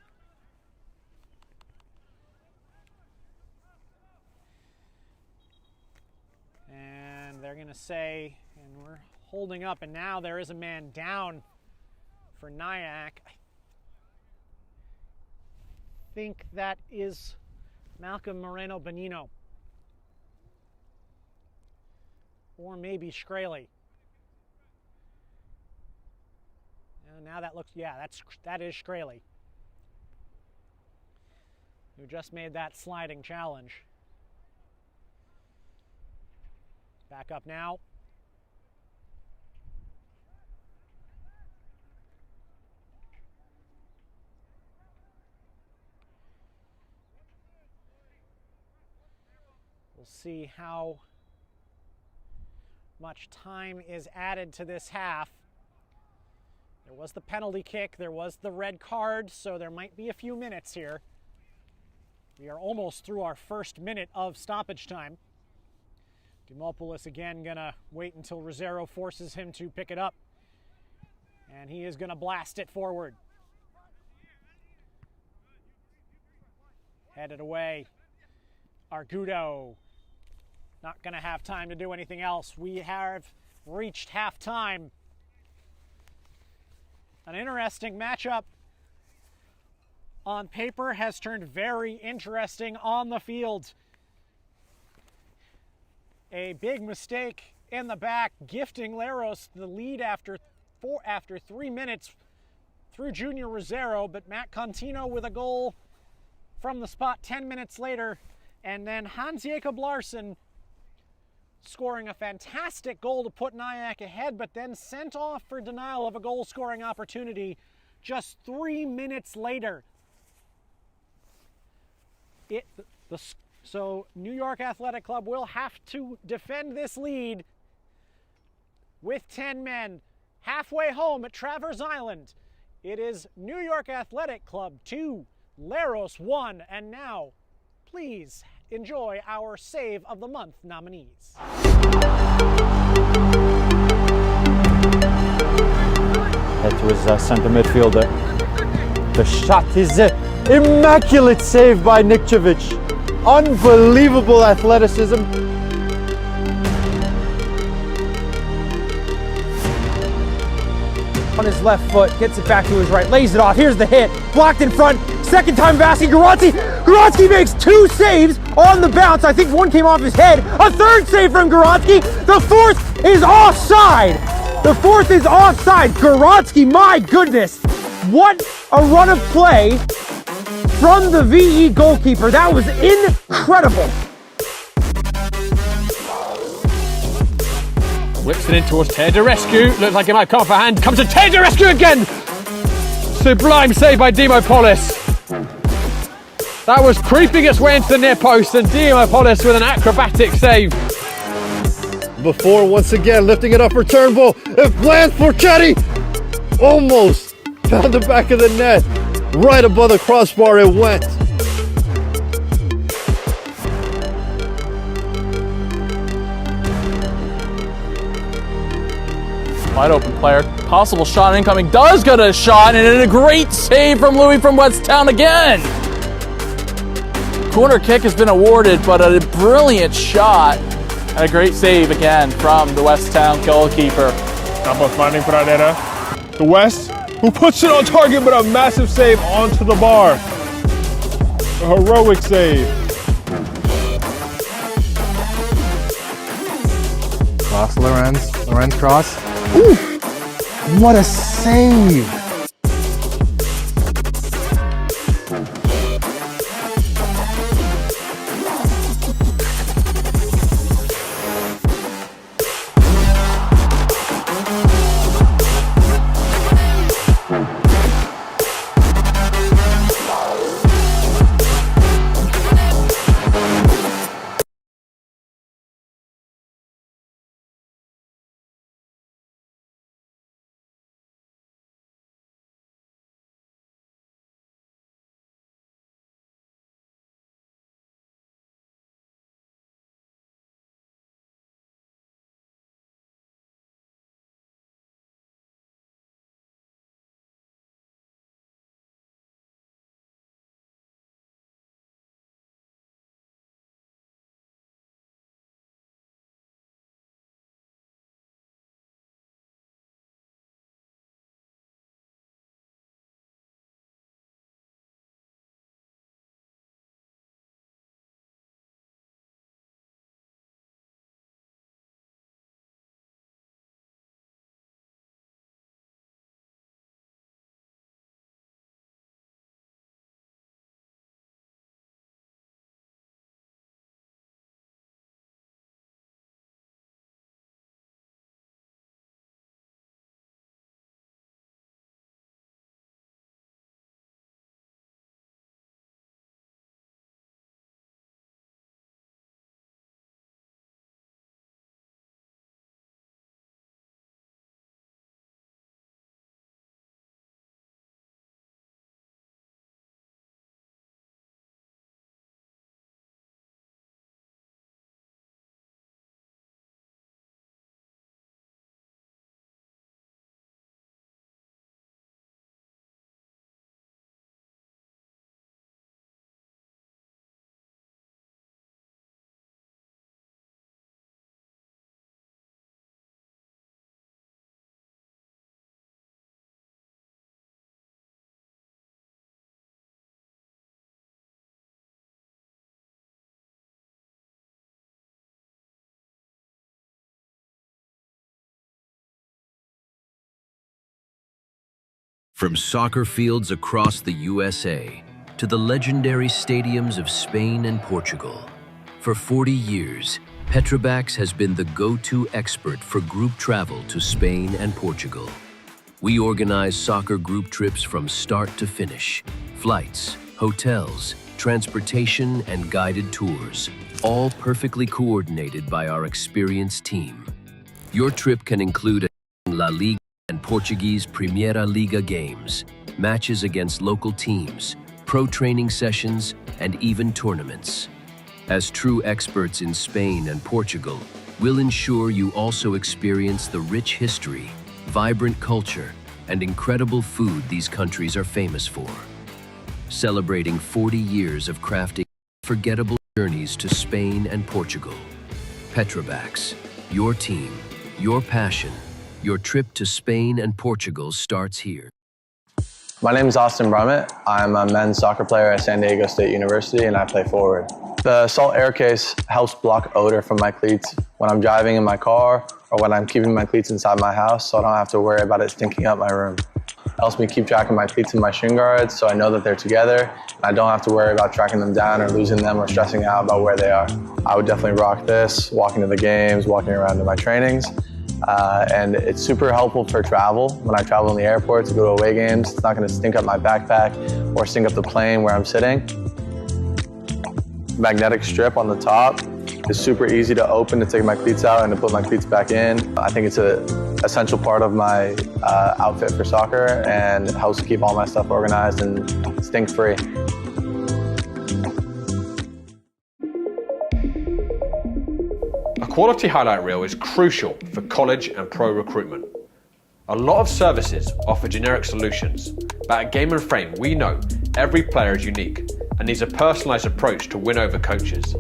And they're going to say, and we're holding up, and now there is a man down for Nyack. I think that is Malcolm Moreno Benino. Or maybe Shkreli. Now that looks, yeah, that is Shkreli, who just made that sliding challenge. Back up now. We'll see how much time is added to this half. There was the penalty kick, there was the red card, so there might be a few minutes here. We are almost through our first minute of stoppage time. Dimopoulos again gonna wait until Rosero forces him to pick it up. And he is gonna blast it forward. Headed away. Argudo. Not gonna have time to do anything else. We have reached halftime. An interesting matchup on paper has turned very interesting on the field. A big mistake in the back, gifting Leros the lead after 3 minutes through Junior Rosero, but Matt Contino with a goal from the spot 10 minutes later, and then Hans Jakob Larsson scoring a fantastic goal to put Nyack ahead, but then sent off for denial of a goal-scoring opportunity just 3 minutes later. So New York Athletic Club will have to defend this lead with 10 men. Halfway home at Traverse Island, it is New York Athletic Club 2, Leros 1, and now, please enjoy our Save of the Month nominees. Head to his center midfielder. The shot is immaculate save by Nikčević. Unbelievable athleticism. On his left foot, gets it back to his right, lays it off. Here's the hit, blocked in front. Second time Vasky Goransky makes 2 saves on the bounce. I think one came off his head. A third save from Goransky. The fourth is offside. Goransky, my goodness. What a run of play from the VE goalkeeper. That was incredible. Whips it in towards Teodorescu. Looks like it might come off a hand. Comes to Teodorescu again. Sublime save by Dimopoulos. That was creeping its way into the near post, and Dimopoulos with an acrobatic save. Before once again lifting it up for Turnbull. If Lance Porchetti almost found the back of the net. Right above the crossbar it went. Wide open player. Possible shot incoming, does get a shot, and a great save from Louis from Westtown again. Corner kick has been awarded, but a brilliant shot and a great save again from the Westtown goalkeeper. Tapos finding Pradera. The West, who puts it on target, but a massive save onto the bar. A heroic save. Cross Lorenz cross. Ooh, what a save. From soccer fields across the USA to the legendary stadiums of Spain and Portugal, for 40 years, Petroax has been the go-to expert for group travel to Spain and Portugal. We organize soccer group trips from start to finish, flights, hotels, transportation, and guided tours, all perfectly coordinated by our experienced team. Your trip can include La Liga and Portuguese Primeira Liga games, matches against local teams, pro training sessions, and even tournaments. As true experts in Spain and Portugal, we'll ensure you also experience the rich history, vibrant culture, and incredible food these countries are famous for. Celebrating 40 years of crafting unforgettable journeys to Spain and Portugal. Petroax, your team, your passion. Your trip to Spain and Portugal starts here. My name is Austin Brummett. I'm a men's soccer player at San Diego State University and I play forward. The salt air case helps block odor from my cleats when I'm driving in my car or when I'm keeping my cleats inside my house, so I don't have to worry about it stinking up my room. It helps me keep track of my cleats and my shin guards so I know that they're together and I don't have to worry about tracking them down or losing them or stressing out about where they are. I would definitely rock this, walking to the games, walking around to my trainings. And it's super helpful for travel. When I travel in the airport to go to away games, it's not going to stink up my backpack or stink up the plane where I'm sitting. Magnetic strip on the top is super easy to open to take my cleats out and to put my cleats back in. I think it's an essential part of my outfit for soccer and it helps keep all my stuff organized and stink-free. A quality highlight reel is crucial for college and pro recruitment. A lot of services offer generic solutions, but at Game & Frame we know every player is unique and needs a personalised approach to win over coaches.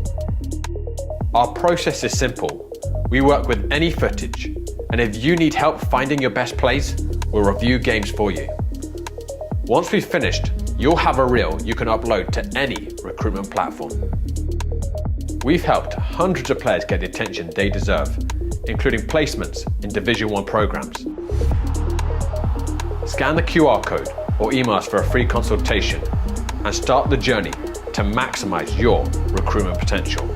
Our process is simple. We work with any footage, and if you need help finding your best plays, we'll review games for you. Once we've finished, you'll have a reel you can upload to any recruitment platform. We've helped hundreds of players get the attention they deserve, including placements in Division 1 programs. Scan the QR code or email us for a free consultation and start the journey to maximize your recruitment potential.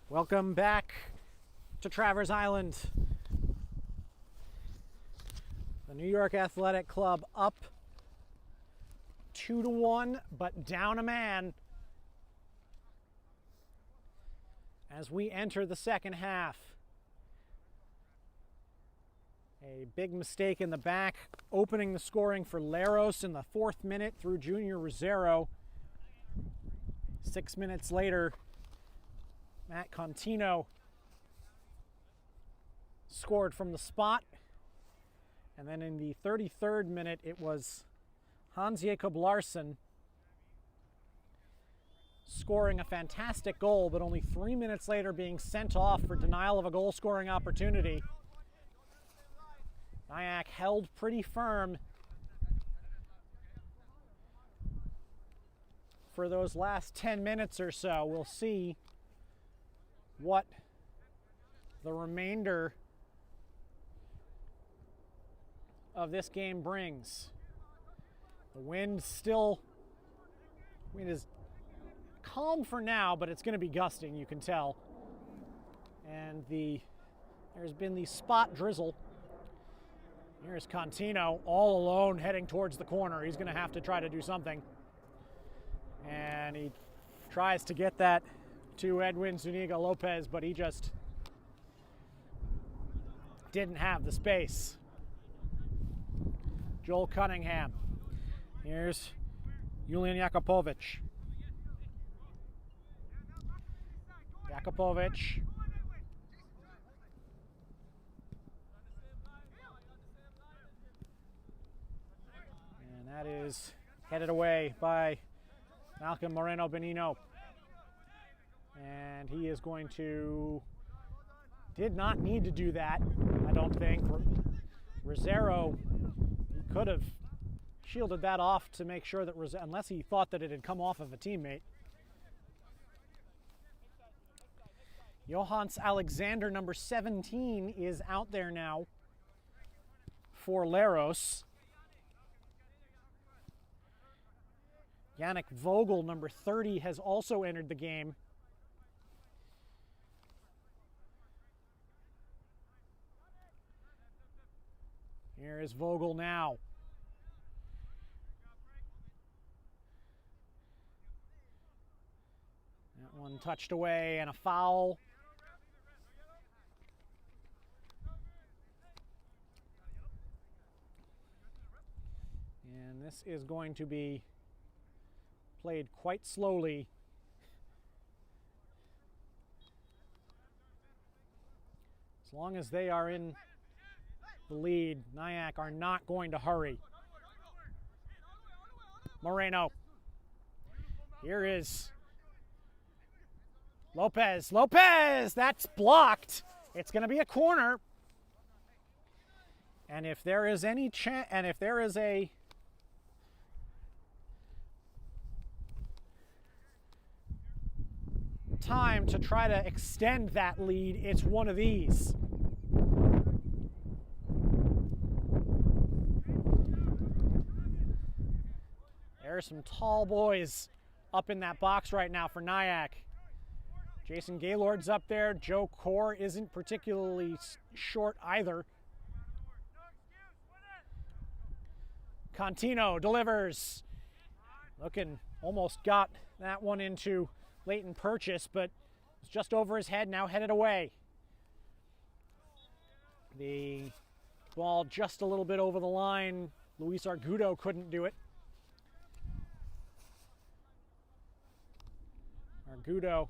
Welcome back to Travers Island. The New York Athletic Club up 2-1, but down a man as we enter the second half. A big mistake in the back, opening the scoring for Leros in the 4th minute through Junior Rosero. 6 minutes later, Matt Contino scored from the spot. And then in the 33rd minute, it was Hans-Jakob Larsson scoring a fantastic goal, but only 3 minutes later being sent off for denial of a goal-scoring opportunity. Nyack held pretty firm for those last 10 minutes or so. We'll see what the remainder of this game brings. The wind is calm for now, but it's going to be gusting, you can tell. And there's been the spot drizzle. Here's Contino all alone heading towards the corner. He's going to have to try to do something. And he tries to get that to Edwin Zuniga Lopez, but he just didn't have the space. Joel Cunningham. Here's Julian Jakupovic. Jakupovic. And that is headed away by Malcolm Moreno Benino. And he is going to, did not need to do that, I don't think. Rosero, he could have shielded that off to make sure that, unless he thought that it had come off of a teammate. Johans Alexander, number 17, is out there now for Leros. Yannick Vogel, number 30, has also entered the game. Here is Vogel now. That one touched away and a foul. And this is going to be played quite slowly. As long as they are in the lead, Nyack are not going to hurry. Moreno. Here is Lopez. Lopez! That's blocked. It's going to be a corner. And if there is any chance, and if there is a time to try to extend that lead, it's one of these. There are some tall boys up in that box right now for Nyack. Jason Gaylord's up there. Joe Core isn't particularly short either. Contino delivers. Looking, almost got that one into Leighton Purchase, but it's just over his head, now headed away. The ball just a little bit over the line. Luis Argudo couldn't do it. Argudo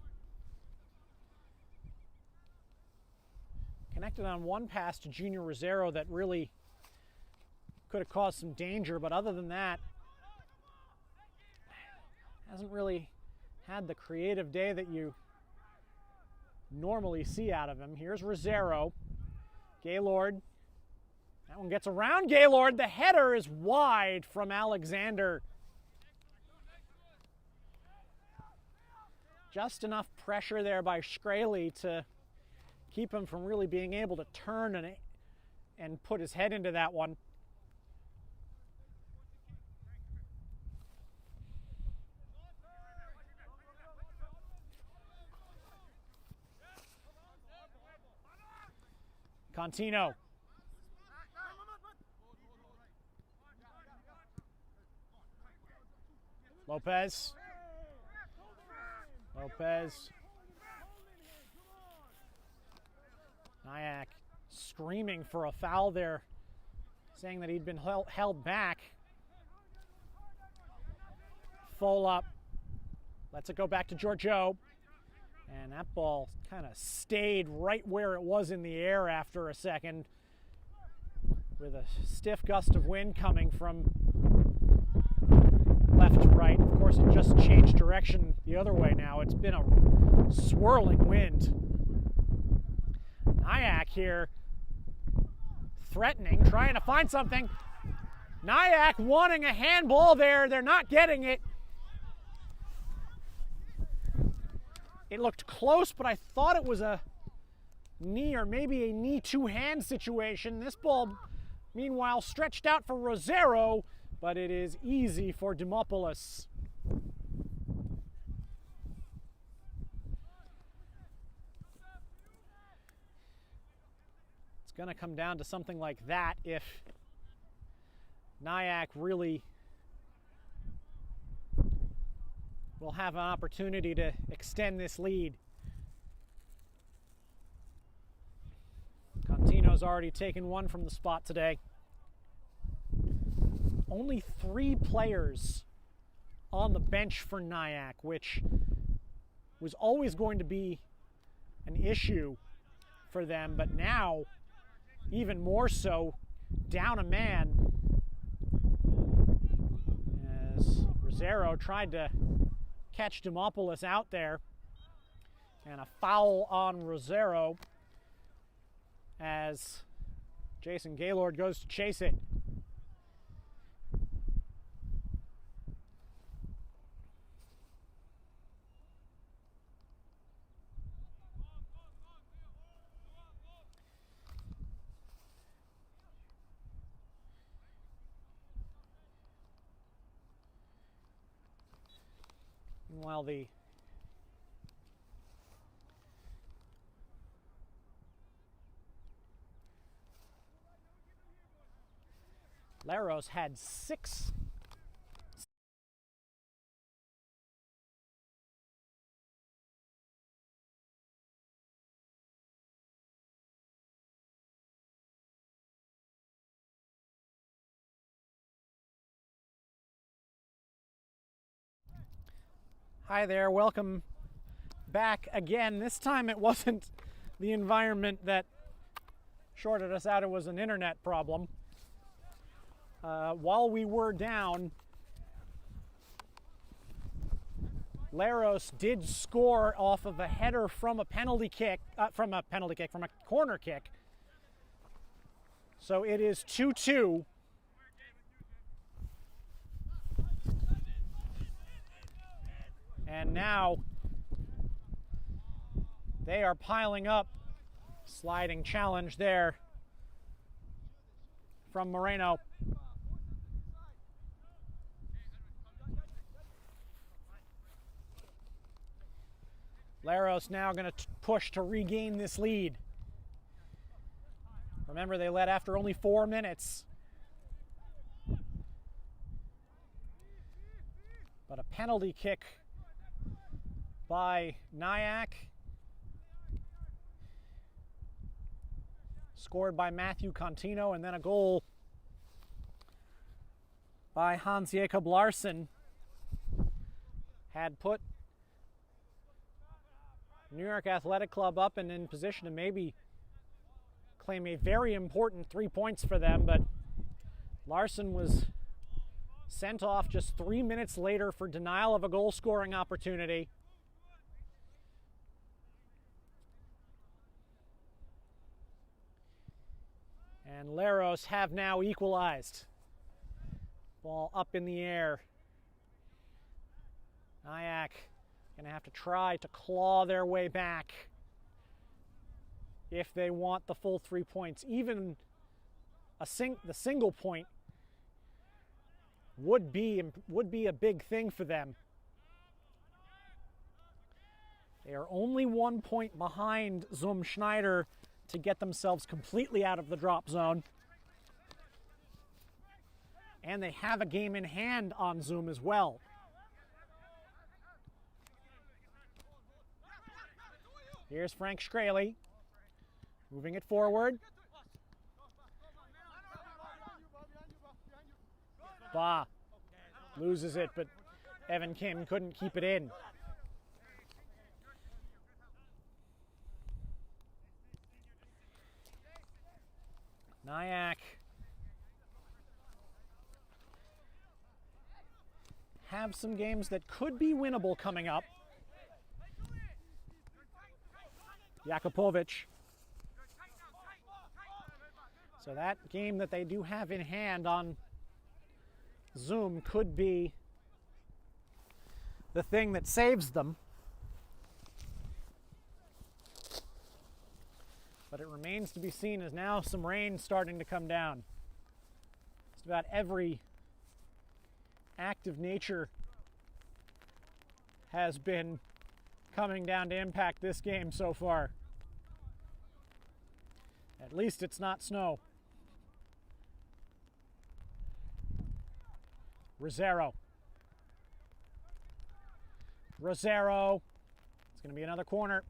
connected on one pass to Junior Rosero that really could have caused some danger, but other than that, hasn't really had the creative day that you normally see out of him. Here's Rosero. Gaylord. That one gets around Gaylord. The header is wide from Alexander. Just enough pressure there by Shkreli to keep him from really being able to turn and put his head into that one. Contino. Lopez. Lopez. Nyack screaming for a foul there, saying that he'd been held back. Full up. Lets it go back to Giorgio. And that ball kind of stayed right where it was in the air after a second, with a stiff gust of wind coming from left to right. Of course, it just changed direction the other way now. It's been a swirling wind. Nyack here, threatening, trying to find something. Nyack wanting a handball there. They're not getting it. It looked close, but I thought it was a knee or maybe a knee two-hand situation. This ball, meanwhile, stretched out for Rosero, but it is easy for Dimopoulos. It's going to come down to something like that if Nyack really will have an opportunity to extend this lead. Contino's already taken one from the spot today. Only 3 players on the bench for Nyack, which was always going to be an issue for them, but now even more so, down a man, as Rosero tried to catch Dimopoulos out there, and a foul on Rosero as Jason Gaylord goes to chase it. Meanwhile, the Leros had 6. Hi there, welcome back again. This time it wasn't the environment that shorted us out, it was an internet problem. While we were down, Leros did score off of a header from a penalty kick, from a corner kick. So it is 2-2. And now they are piling up. Sliding challenge there from Moreno. Leros now going to push to regain this lead. Remember, they led after only 4 minutes. But a penalty kick by Nyack, scored by Matthew Contino, and then a goal by Hans Jakob Larsson had put New York Athletic Club up and in position to maybe claim a very important 3 points for them, but Larsson was sent off just 3 minutes later for denial of a goal-scoring opportunity. And Leros have now equalized. Ball up in the air. Nyack going to have to try to claw their way back if they want the full 3 points. Even the single point would be a big thing for them. They are only 1 point behind Zum Schneider to get themselves completely out of the drop zone. And they have a game in hand on Zum as well. Here's Frank Shkreli, moving it forward. Ba loses it, but Evan Kim couldn't keep it in. Nyack have some games that could be winnable coming up. Jakupovic. So that game that they do have in hand on Zum could be the thing that saves them. But it remains to be seen as now some rain starting to come down. Just about every act of nature has been coming down to impact this game so far. At least it's not snow. Rosero. It's going to be another corner.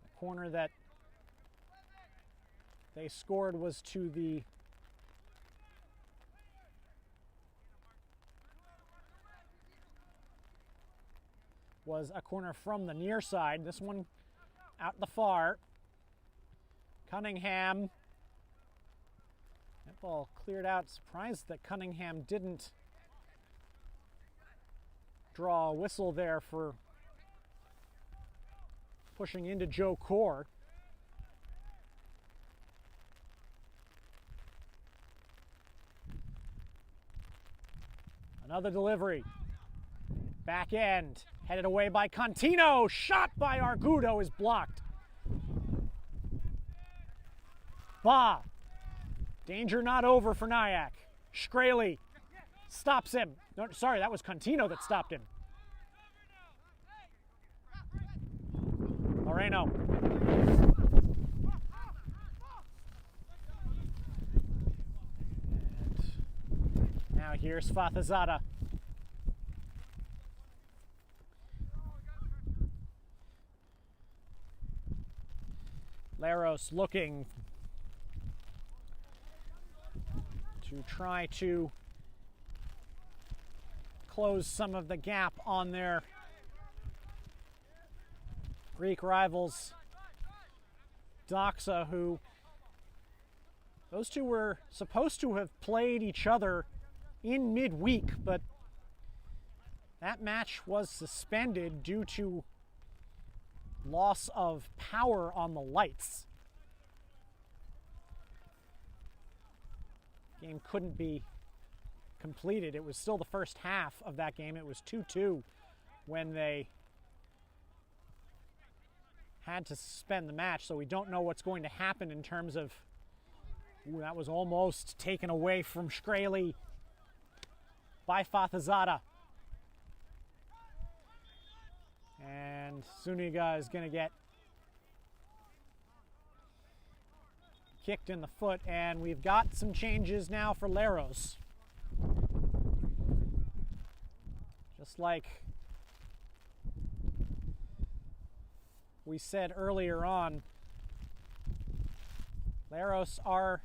The corner that they scored was to the was a corner from the near side. This one out the far. Cunningham. That ball cleared out. Surprised that Cunningham didn't draw a whistle there for pushing into Joe Core. Another delivery. Back end. Headed away by Contino. Shot by Argudo is blocked. Ba. Danger not over for Nyack. Shkreli stops him. No, sorry, that was Contino that stopped him. Moreno. And now here's Fathazada. Leros looking to try to close some of the gap on their Greek rivals. Doxa, who those two were supposed to have played each other in midweek, but that match was suspended due to loss of power on the lights. Game couldn't be completed. It was still the first half of that game. It was 2-2 when they had to suspend the match, so we don't know what's going to happen in terms of... Ooh, that was almost taken away from Shkreli by Fathazada. And Suniga is going to get kicked in the foot, and we've got some changes now for Leros. Just like we said earlier on, Leros are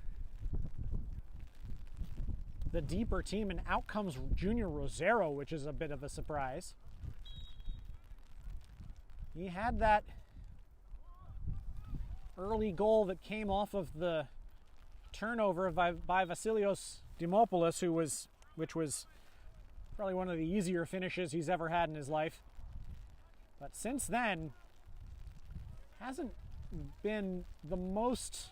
the deeper team, and out comes Junior Rosero, which is a bit of a surprise. He had that early goal that came off of the turnover by Vasilios Dimopoulos, which was probably one of the easier finishes he's ever had in his life. But since then, hasn't been the most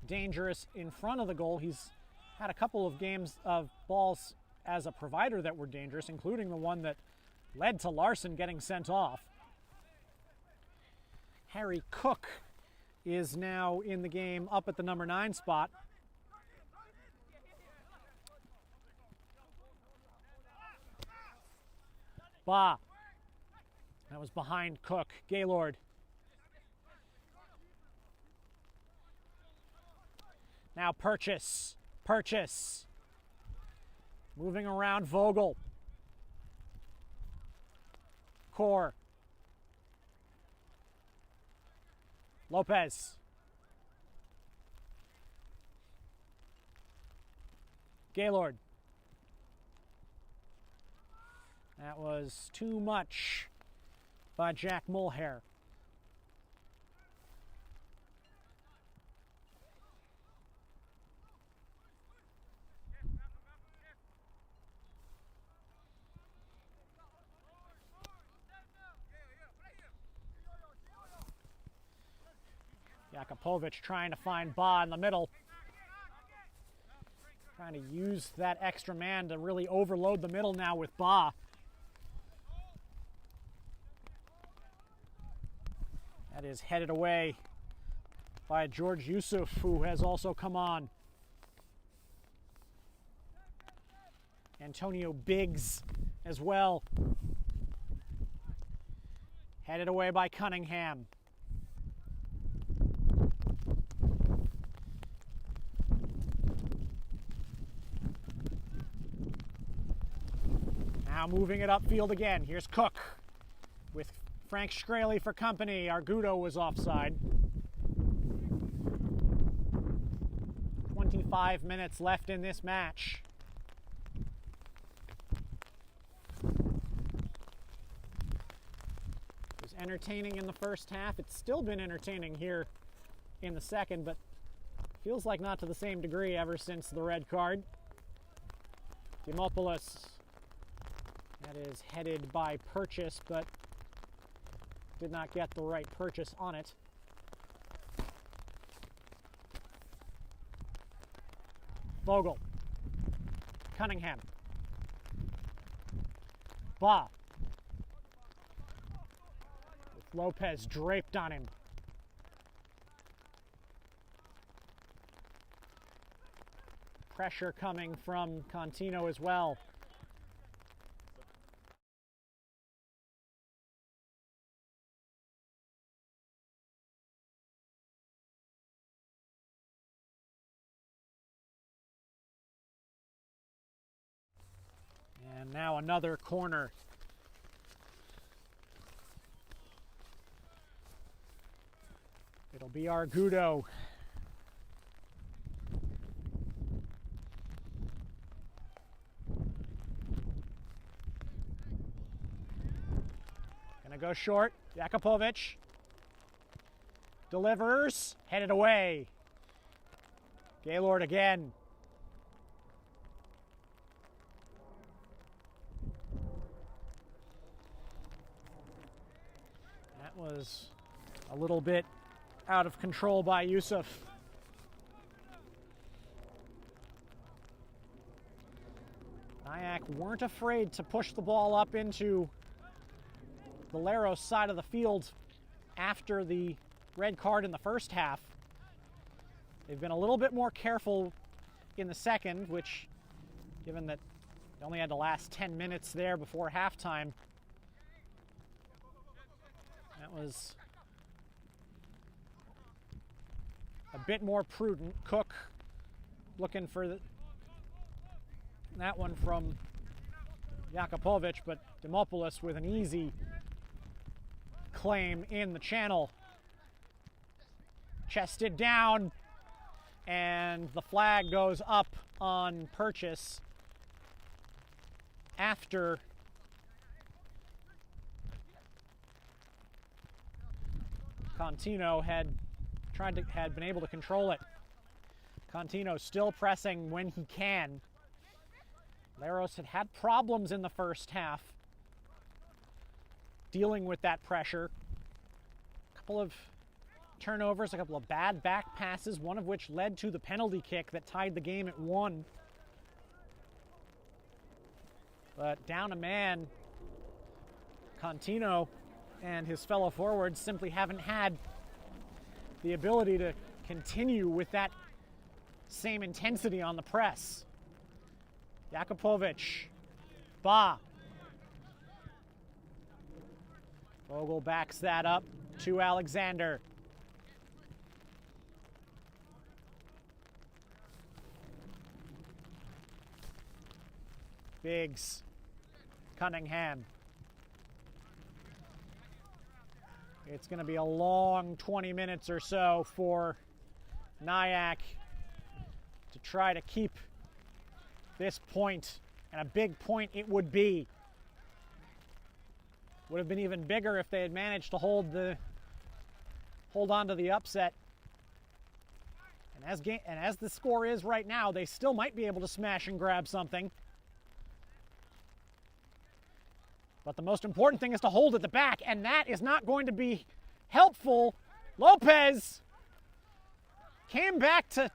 dangerous in front of the goal. He's had a couple of games of balls as a provider that were dangerous, including the one that led to Larson getting sent off. Harry Cook is now in the game up at the number 9 spot. Ba. That was behind Cook. Gaylord. Now Purchase. Moving around Vogel. Core. Lopez. Gaylord. That was too much by Jack Mulhare. Jakupovic trying to find Ba in the middle. Trying to use that extra man to really overload the middle now with Ba. That is headed away by George Yusuf, who has also come on. Antonio Biggs as well. Headed away by Cunningham. Now moving it upfield again. Here's Cook with Frank Shkreli for company. Argudo was offside. 25 minutes left in this match. It was entertaining in the first half. It's still been entertaining here in the second, but feels like not to the same degree ever since the red card. Dimopoulos. That is headed by Purchase, but did not get the right purchase on it. Vogel. Cunningham. Ba. With Lopez draped on him. pressure coming from Contino as well. And now another corner. It'll be Argudo. Gonna go short. Jakupovic delivers, headed away. Gaylord again. That was a little bit out of control by Yusuf. Nyack weren't afraid to push the ball up into the Leros side of the field after the red card in the first half. They've been a little bit more careful in the second, which, given that they only had the last 10 minutes there before halftime, that was a bit more prudent. Cook looking for that one from Jakupovic, but Dimopoulos with an easy claim in the channel. Chested down, and the flag goes up on purchase after Contino had been able to control it. Contino still pressing when he can. Leros had problems in the first half dealing with that pressure. A couple of turnovers, a couple of bad back passes, one of which led to the penalty kick that tied the game at 1. But down a man, Contino and his fellow forwards simply haven't had the ability to continue with that same intensity on the press. Jakupovic, Ba. Vogel backs that up to Alexander. Biggs, Cunningham. It's going to be a long 20 minutes or so for Nyack to try to keep this point, and a big point it would be. Would have been even bigger if they had managed to hold on to the upset. And as the score is right now, they still might be able to smash and grab something. But the most important thing is to hold at the back, and that is not going to be helpful. Lopez came back to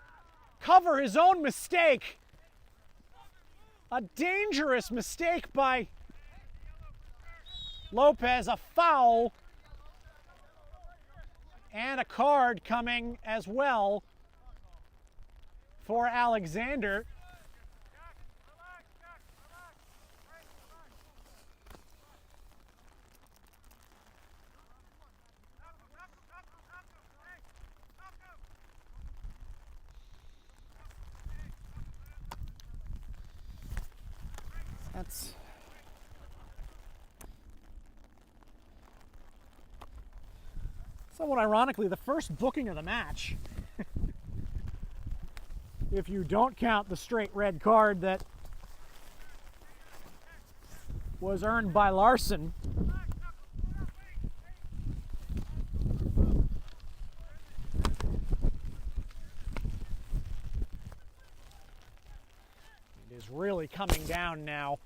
cover his own mistake. A dangerous mistake by Lopez, a foul, and a card coming as well for Alexander. That's somewhat ironically the first booking of the match. If you don't count the straight red card that was earned by Larson. It is really coming down now.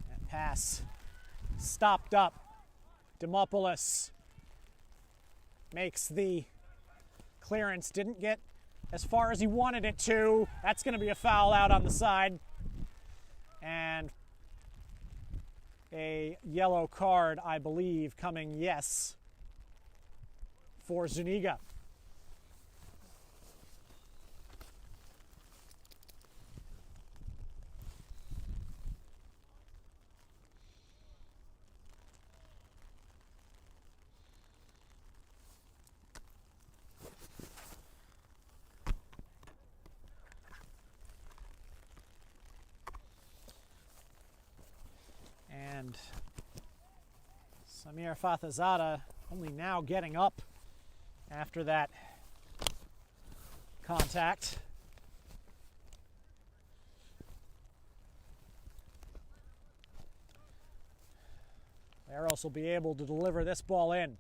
That pass stopped up. Dimopoulos makes the clearance, didn't get as far as he wanted it to. That's going to be a foul out on the side. And a yellow card, I believe, coming, yes, for Zuniga. And Samir Fathazada only now getting up after that contact. Leros will be able to deliver this ball in.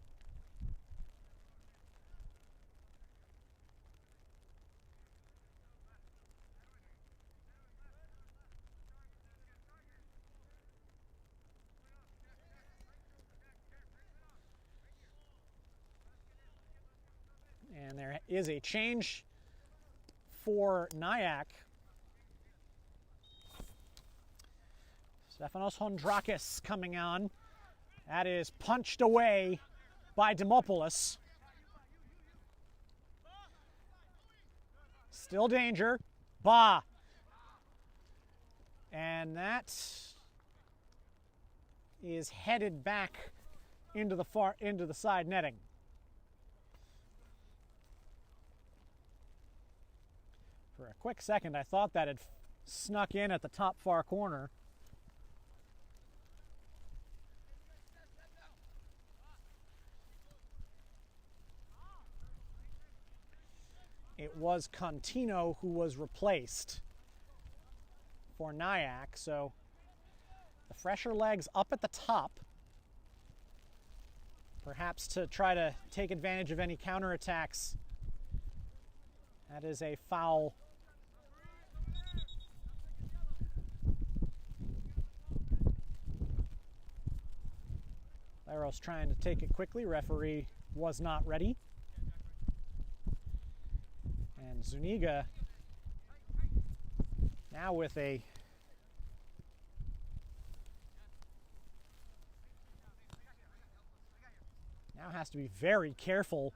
And there is a change for Nyack. Stefanos Hondrakis coming on. That is punched away by Demopoulos. Still danger. Ba. And that is headed back into the side netting. For a quick second, I thought that had snuck in at the top far corner. It was Contino who was replaced for Nyack, so the fresher legs up at the top, perhaps to try to take advantage of any counterattacks. That is a foul. Leros trying to take it quickly. Referee was not ready. And Zuniga now with a now has to be very careful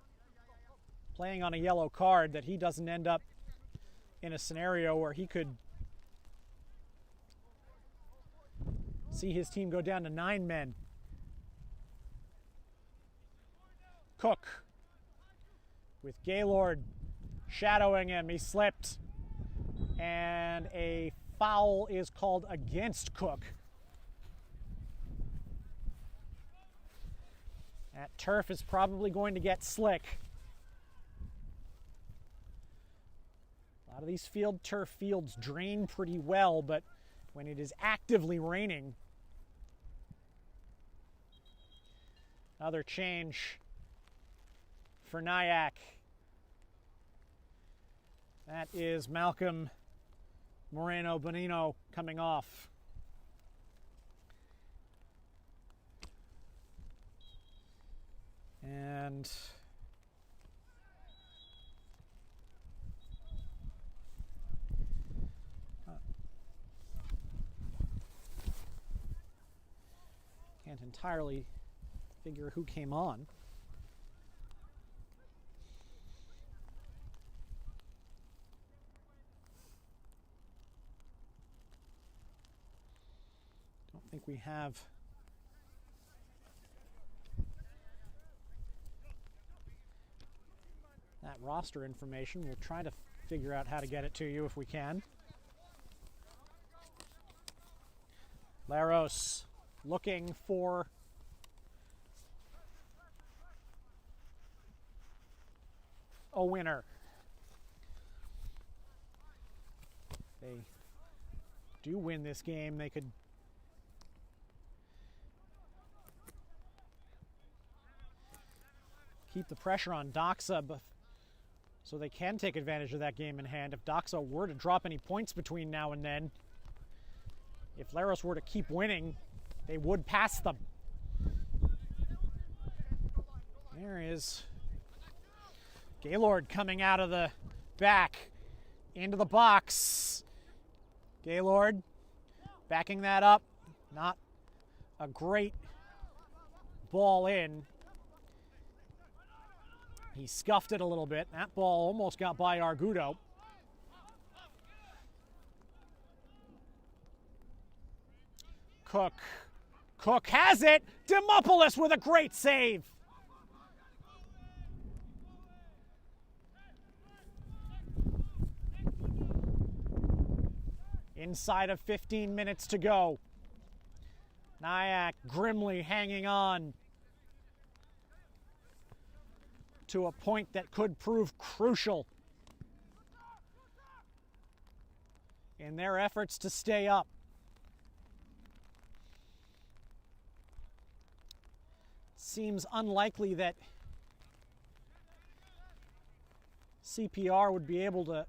playing on a yellow card that he doesn't end up in a scenario where he could see his team go down to 9 men. Cook with Gaylord shadowing him. He slipped. And a foul is called against Cook. That turf is probably going to get slick. A lot of these turf fields drain pretty well, but when it is actively raining, another change for Nyack. That is Malcolm Moreno Bonino coming off. And can't entirely figure who came on. Don't think we have that roster information. We'll try to figure out how to get it to you if we can. Leros looking for a winner. If they do win this game, they could keep the pressure on Doxa so they can take advantage of that game in hand. If Doxa were to drop any points between now and then, if Leros were to keep winning, they would pass them. There is Gaylord coming out of the back into the box. Gaylord backing that up. Not a great ball in. He scuffed it a little bit. That ball almost got by Argudo. Cook has it. Demopoulos with a great save. Inside of 15 minutes to go. Nyack grimly hanging on to a point that could prove crucial in their efforts to stay up. Seems unlikely that CPR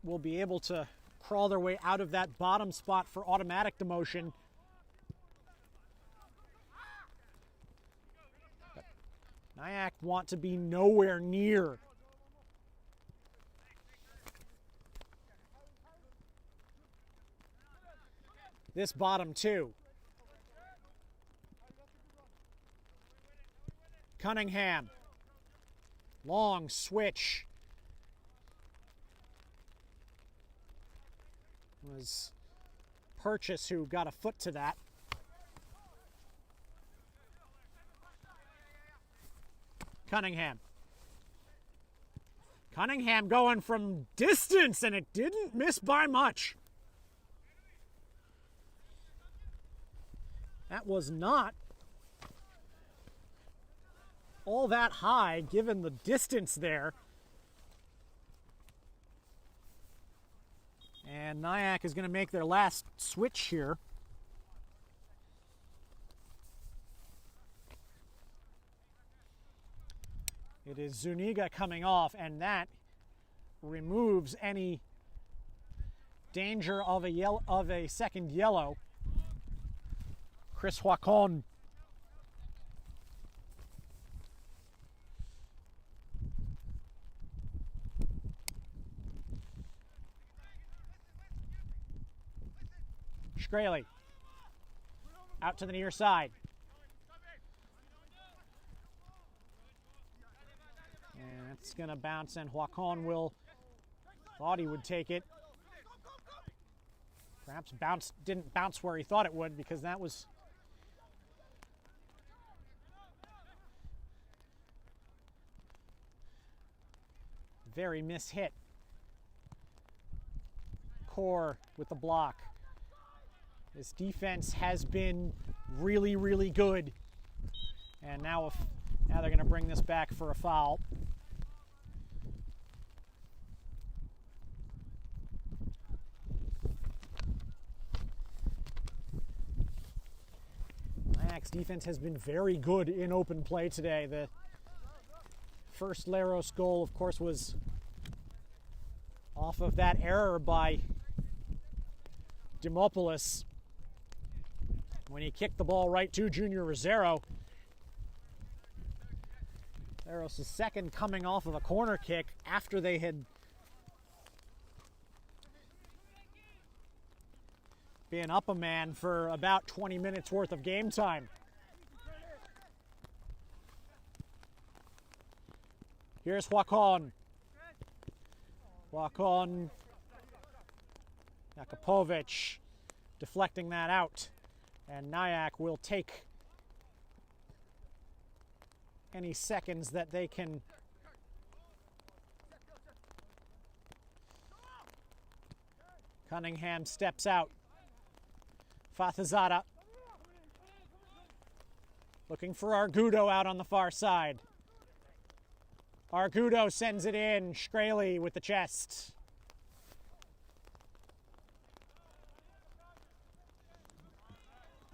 will be able to crawl their way out of that bottom spot for automatic demotion. But Nyack want to be nowhere near this bottom two. Cunningham. Long switch. Was Purchase who got a foot to that. Cunningham. Cunningham going from distance, and it didn't miss by much. That was not all that high given the distance there. And Nyack is going to make their last switch here. It is Zuniga coming off, and that removes any danger of a second yellow. Chris Huacon. Shkreli. Out to the near side. And it's going to bounce, and Huacon thought he would take it. Perhaps didn't bounce where he thought it would, because that was very mishit. Core with the block. This defense has been really, really good. And now they're going to bring this back for a foul. Nyack's defense has been very good in open play today. The first Leros goal, of course, was off of that error by Demopoulos when he kicked the ball right to Junior Rosero. Leros' second coming off of a corner kick after they had been up a man for about 20 minutes worth of game time. Here's Huacon. Huacon. Jakupovic deflecting that out. And Nyack will take any seconds that they can Cunningham steps out. Fatazada looking for Argudo out on the far side. Argudo sends it in. Shkreli with the chest.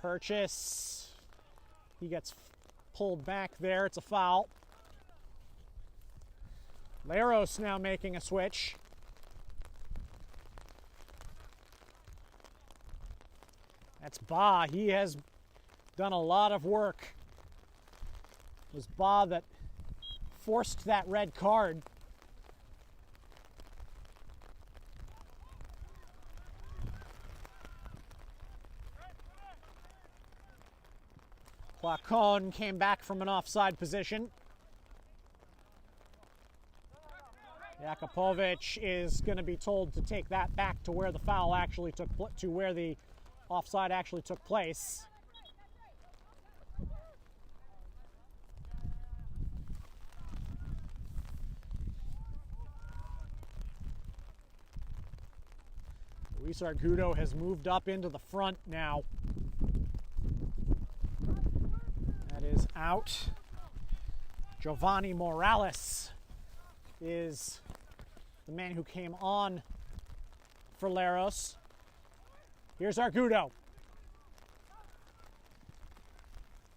Purchase. He gets pulled back there. It's a foul. Leros now making a switch. That's Ba. He has done a lot of work. It was Ba that forced that red card. Huacon came back from an offside position. Jakupovic is going to be told to take that back to where the foul actually took to where the offside actually took place. Luis Argudo has moved up into the front now. That is out. Giovanni Morales is the man who came on for Leros. Here's Argudo.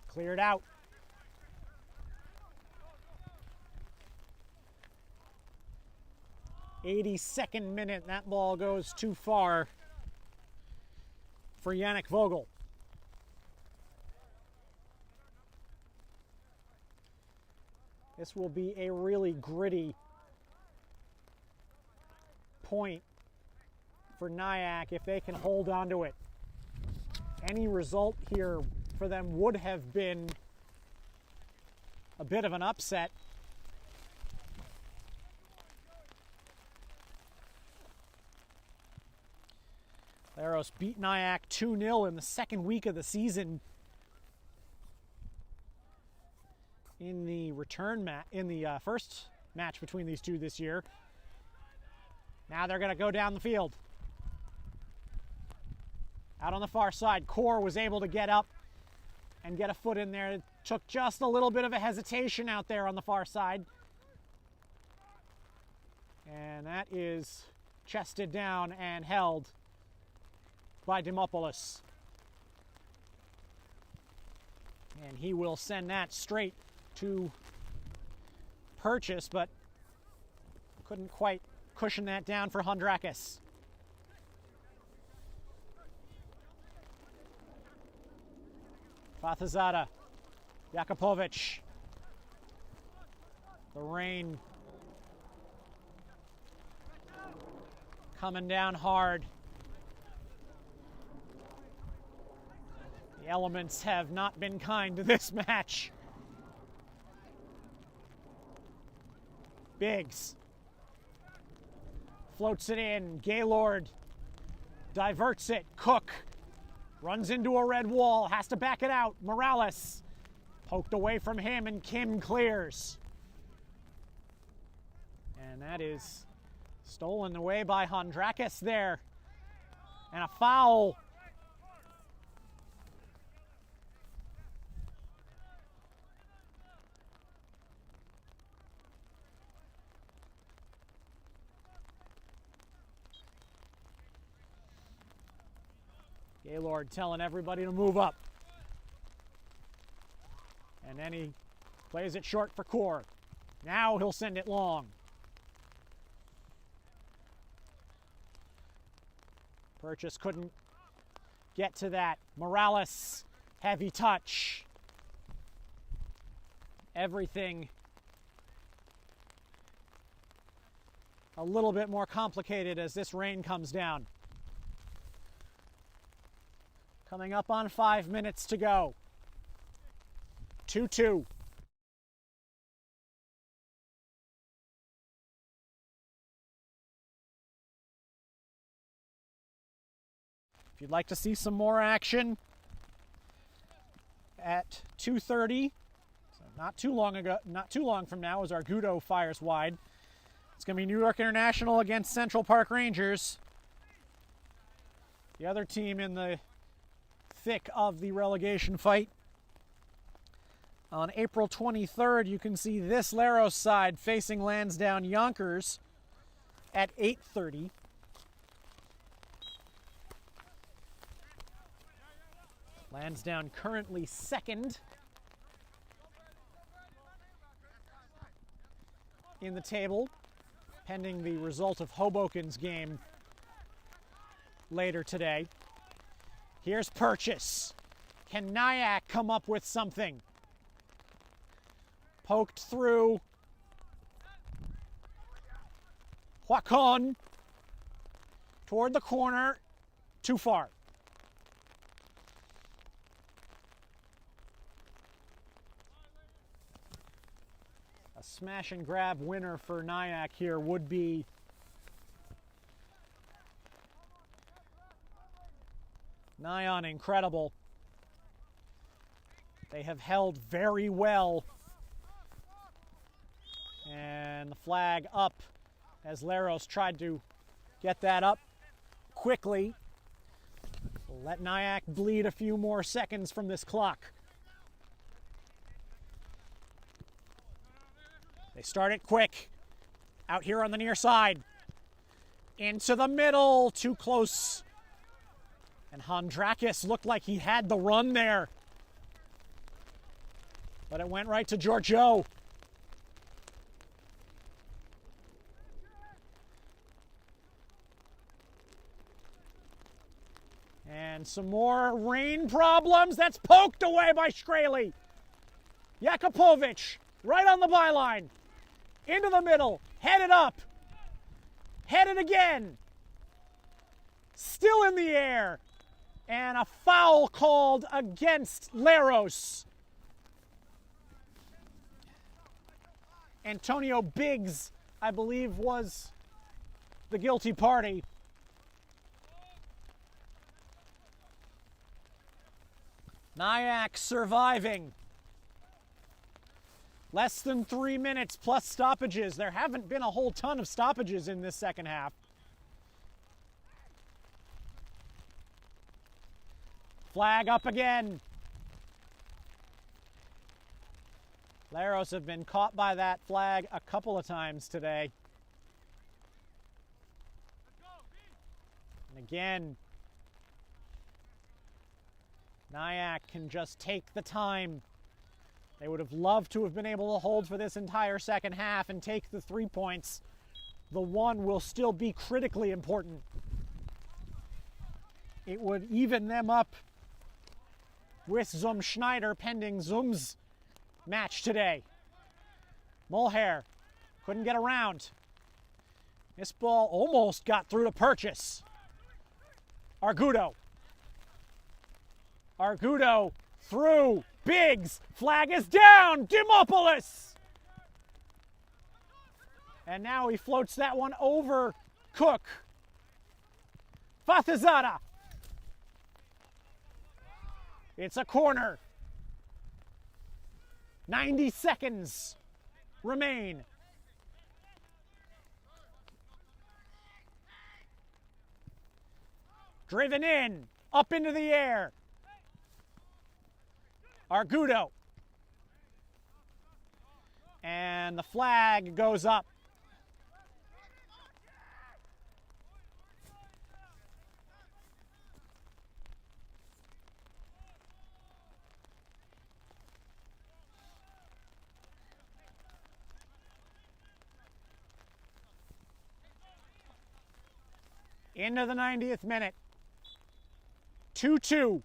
Cleared out. '82nd minute, that ball goes too far for Yannick Vogel. This will be a really gritty point for Nyack if they can hold on to it. Any result here for them would have been a bit of an upset. Leros beat Nyack 2-0 in the second week of the season in the first match between these two this year. Now they're going to go down the field. Out on the far side, Core was able to get up and get a foot in there. It took just a little bit of a hesitation out there on the far side. And that is chested down and held by Dimopoulos. And he will send that straight to Purchase, but couldn't quite cushion that down for Hondrakis. Fathazada, Jakupovic. The rain coming down hard. The elements have not been kind to this match. Biggs floats it in. Gaylord diverts it. Cook runs into a red wall, has to back it out. Morales poked away from him, and Kim clears. And that is stolen away by Hondrakis there. And a foul. Gaylord telling everybody to move up. And then he plays it short for Core. Now he'll send it long. Purchase couldn't get to that. Morales, heavy touch. Everything a little bit more complicated as this rain comes down. Coming up on 5 minutes to go. 2-2. If you'd like to see some more action at 2:30, so not too long from now, as Argudo fires wide. It's going to be New York International against Central Park Rangers. The other team in the thick of the relegation fight. On April 23rd, you can see this Leros side facing Lansdowne Yonkers at 8:30. Lansdowne currently second in the table, pending the result of Hoboken's game later today. Here's Purchase. Can Nyack come up with something? Poked through. Huacon toward the corner. Too far. A smash and grab winner for Nyack here would be nigh on incredible. They have held very well. And the flag up as Leros tried to get that up quickly. Let Nyack bleed a few more seconds from this clock. They start it quick. Out here on the near side. Into the middle. Too close. And Hondrakis looked like he had the run there. But it went right to Giorgio. And some more rain problems. That's poked away by Shkreli. Jakupovic, right on the byline. Into the middle. Headed up. Headed again. Still in the air. And a foul called against Leros. Antonio Biggs, I believe, was the guilty party. Nyack surviving. Less than 3 minutes plus stoppages. There haven't been a whole ton of stoppages in this second half. Flag up again. Leros have been caught by that flag a couple of times today. And again, Nyack can just take the time. They would have loved to have been able to hold for this entire second half and take the 3 points. The one will still be critically important. It would even them up with Zum Schneider pending Zum's match today. Mulher couldn't get around. This ball almost got through to Purchase. Argudo through. Biggs. Flag is down. Dimopoulos. And now he floats that one over Cook. Fatizada. It's a corner. 90 seconds remain. Driven in, up into the air. Argudo. And the flag goes up. Into the 90th minute. 2-2.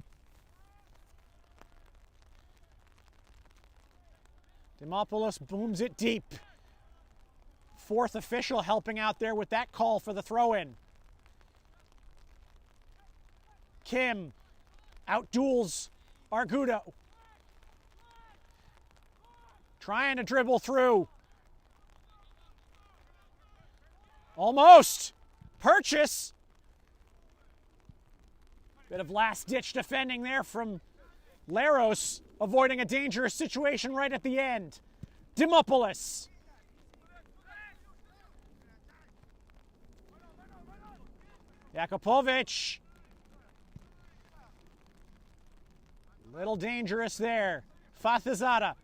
Dimopoulos booms it deep. Fourth official helping out there with that call for the throw-in. Kim outduels Argudo. Trying to dribble through. Almost. Purchase. Bit of last-ditch defending there from Leros, avoiding a dangerous situation right at the end. Dimopoulos. Jakupovic. Little dangerous there. Fatizada.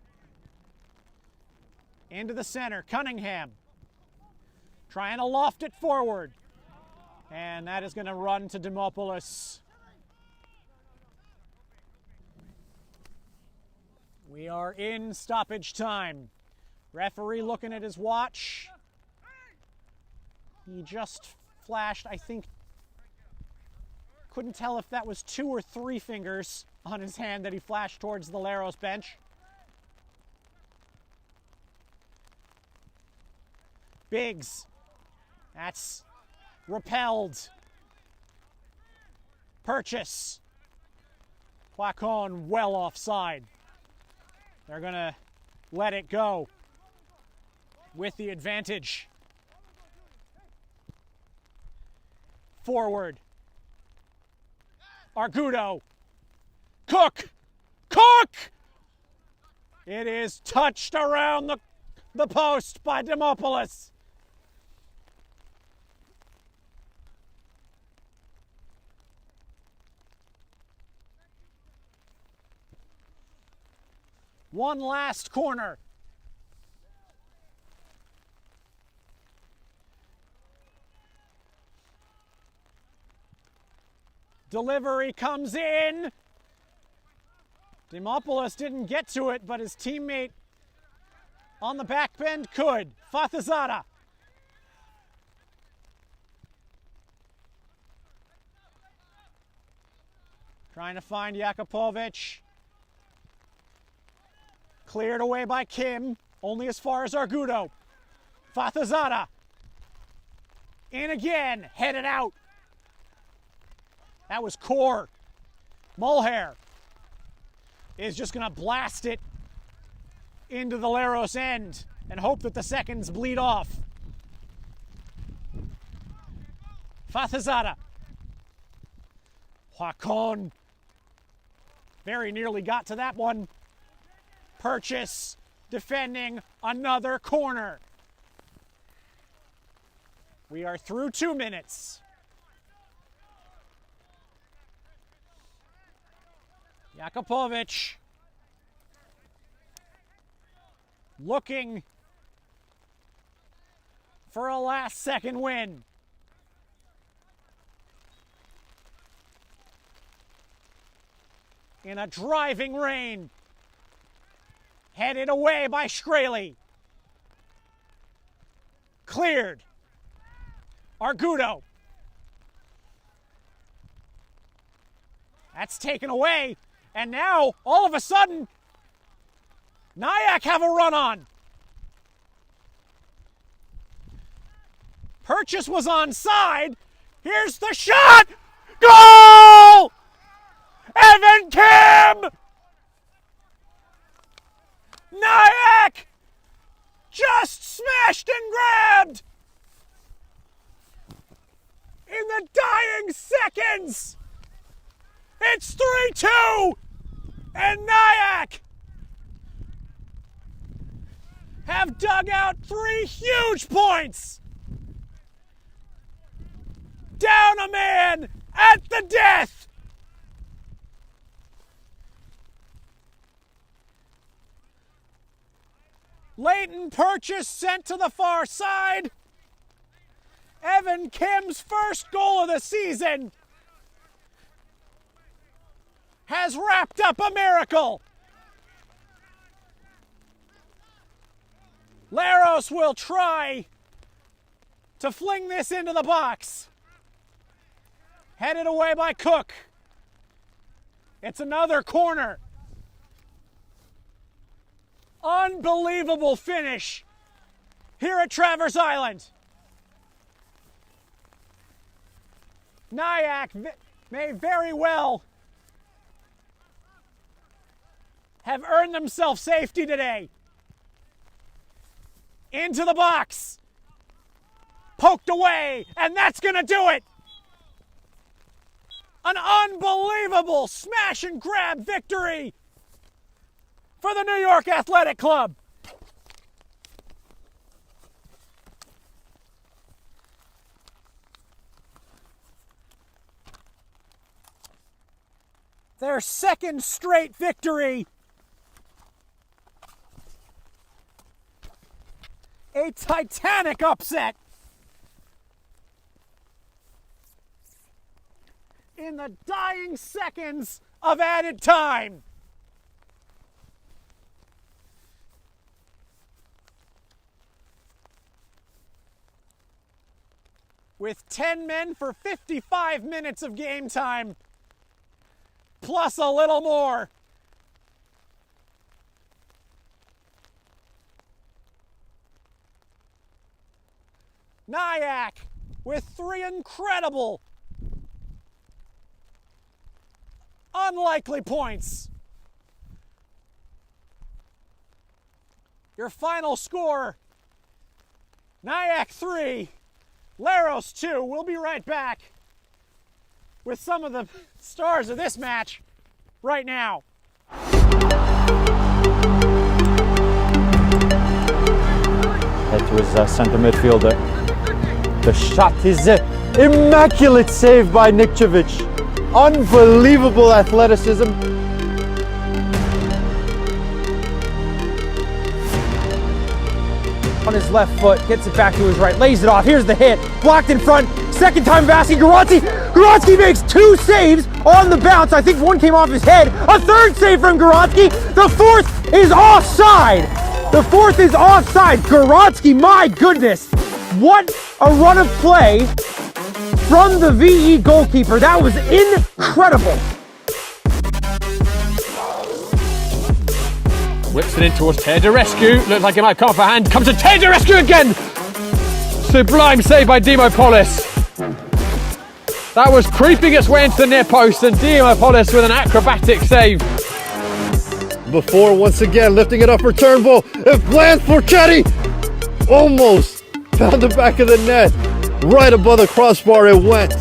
Into the center. Cunningham. Trying to loft it forward. And that is going to run to Dimopoulos. We are in stoppage time. Referee looking at his watch. He just flashed, I think, couldn't tell if that was 2 or 3 fingers on his hand that he flashed towards the Leros bench. Biggs. That's repelled. Purchase. Quacon well offside. They're going to let it go. with the advantage. Forward. Argudo. Cook! Cook! It is touched around the post by Demopoulos. One last corner. Delivery comes in. Demopoulos didn't get to it, but his teammate on the back bend could. Fatazada. Trying to find Jakupovic. Cleared away by Kim, only as far as Argudo. Fatazada. In again, headed out. That was Core. Mulhair is just going to blast it into the Leros end and hope that the seconds bleed off. Fatazada. Huacon very nearly got to that one. Purchase defending another corner. We are through 2 minutes. Jakupovic looking for a last-second win. In a driving rain. Headed away by Shkreli. Cleared. Argudo. That's taken away. And now, all of a sudden, Nyack have a run on. Purchase was onside. Here's the shot. Goal! Evan Kim! Nyack just smashed and grabbed in the dying seconds. It's 3-2, and Nyack have dug out 3 huge points. Down a man at the death. Leighton Purchase sent to the far side. Evan Kim's first goal of the season has wrapped up a miracle. Leros will try to fling this into the box. Headed away by Cook. It's another corner. Unbelievable finish here at Traverse Island. Nyack may very well have earned themselves safety today. Into the box. Poked away, and that's going to do it. An unbelievable smash and grab victory for the New York Athletic Club. Their second straight victory. A titanic upset. In the dying seconds of added time. With 10 men for 55 minutes of game time, plus a little more. Nyack with 3 incredible, unlikely points. Your final score Nyack 3, Leros 2. We'll be right back with some of the stars of this match right now. Head to his center midfielder. The shot is immaculate save by Nikcevic. Unbelievable athleticism. On his left foot, gets it back to his right, lays it off. Here's the hit, blocked in front. Second time Vasky Goransky makes 2 saves on the bounce. I think one came off his head. A third save from Goransky. The fourth is offside. The fourth is offside. Goransky, my goodness. What a run of play from the VE goalkeeper. That was incredible. Whips it in towards Ted to rescue. Looks like he might come off a hand. Comes to Ted to rescue again. Sublime save by Dimopolis. That was creeping its way into the near post, and Dimopolis with an acrobatic save. Before once again lifting it up for Turnbull. It lands for Chetty. Almost found the back of the net. Right above the crossbar it went.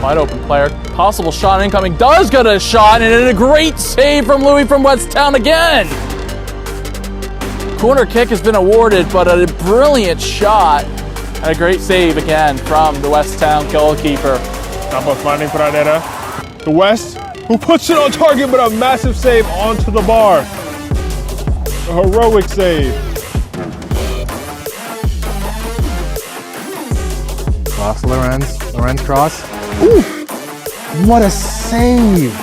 Wide open player. Possible shot incoming. Does get a shot, and a great save from Louis from West Town again. Corner kick has been awarded, but a brilliant shot and a great save again from the West Town goalkeeper. Number finding Pradera. The West, who puts it on target, but a massive save onto the bar. A heroic save. Cross Lorenz cross. Ooh! What a save!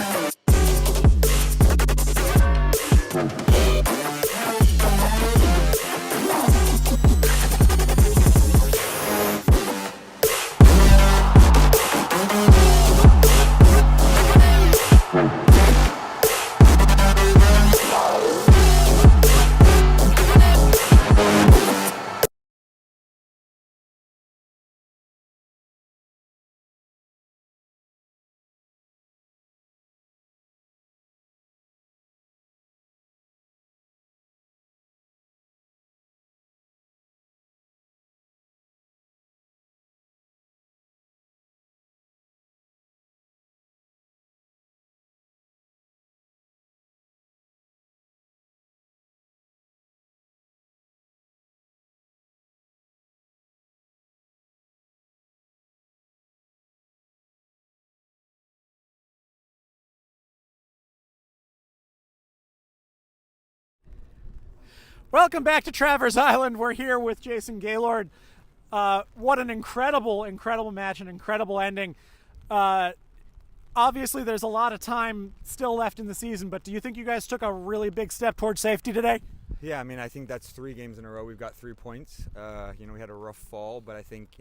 Welcome back to Travers Island. We're here with Jason Gaylord. What an incredible match, an incredible ending. Obviously, there's a lot of time still left in the season, but do you think you guys took a really big step towards safety today? Yeah, I mean, I think that's 3 games in a row. We've got 3 points. We had a rough fall, but I think,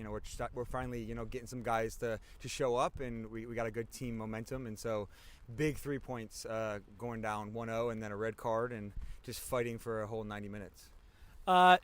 we're finally, getting some guys to show up, and we got a good team momentum. And so big 3 points going down 1-0 and then a red card and just fighting for a whole 90 minutes.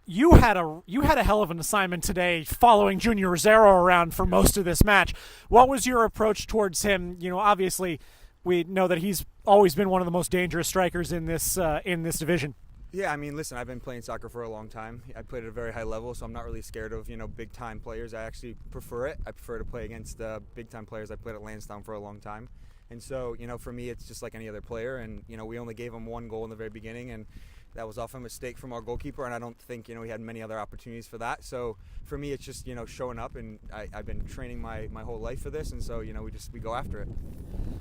You had a hell of an assignment today following Junior Rosero around for most of this match. What was your approach towards him? Obviously we know that he's always been one of the most dangerous strikers in this division. Yeah, I mean, listen, I've been playing soccer for a long time. I played at a very high level, so I'm not really scared of, big-time players. I actually prefer it. I prefer to play against big-time players. I played at Lansdowne for a long time. And so, for me, it's just like any other player. And, we only gave him 1 goal in the very beginning, and that was off a mistake from our goalkeeper, and I don't think, he had many other opportunities for that. So for me, it's just, showing up, and I've been training my whole life for this, and so, we go after it.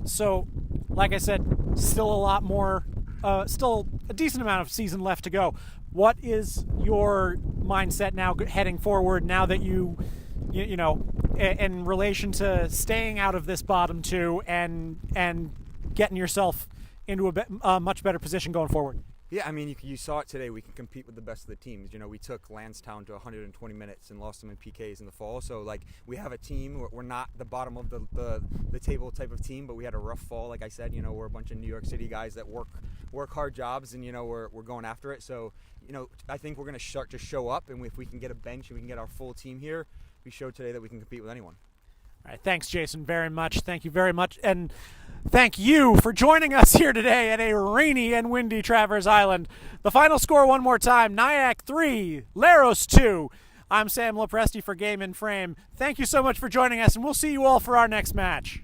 So, like I said, still a lot more, still a decent amount of season left to go. What is your mindset now heading forward, now that you in relation to staying out of this bottom 2 and getting yourself into a much better position going forward? Yeah, I mean, you saw it today. We can compete with the best of the teams. We took Lansdowne to 120 minutes and lost them in PKs in the fall. So, we have a team. We're not the bottom of the table type of team, but we had a rough fall. Like I said, we're a bunch of New York City guys that work hard jobs, and, we're going after it. So, I think we're going to start to show up, and if we can get a bench and we can get our full team here, we showed today that we can compete with anyone. All right, thanks, Jason, very much. Thank you very much. And thank you for joining us here today at a rainy and windy Traverse Island. The final score one more time, Nyack 3, Leros 2. I'm Sam Lopresti for Game in Frame. Thank you so much for joining us, and we'll see you all for our next match.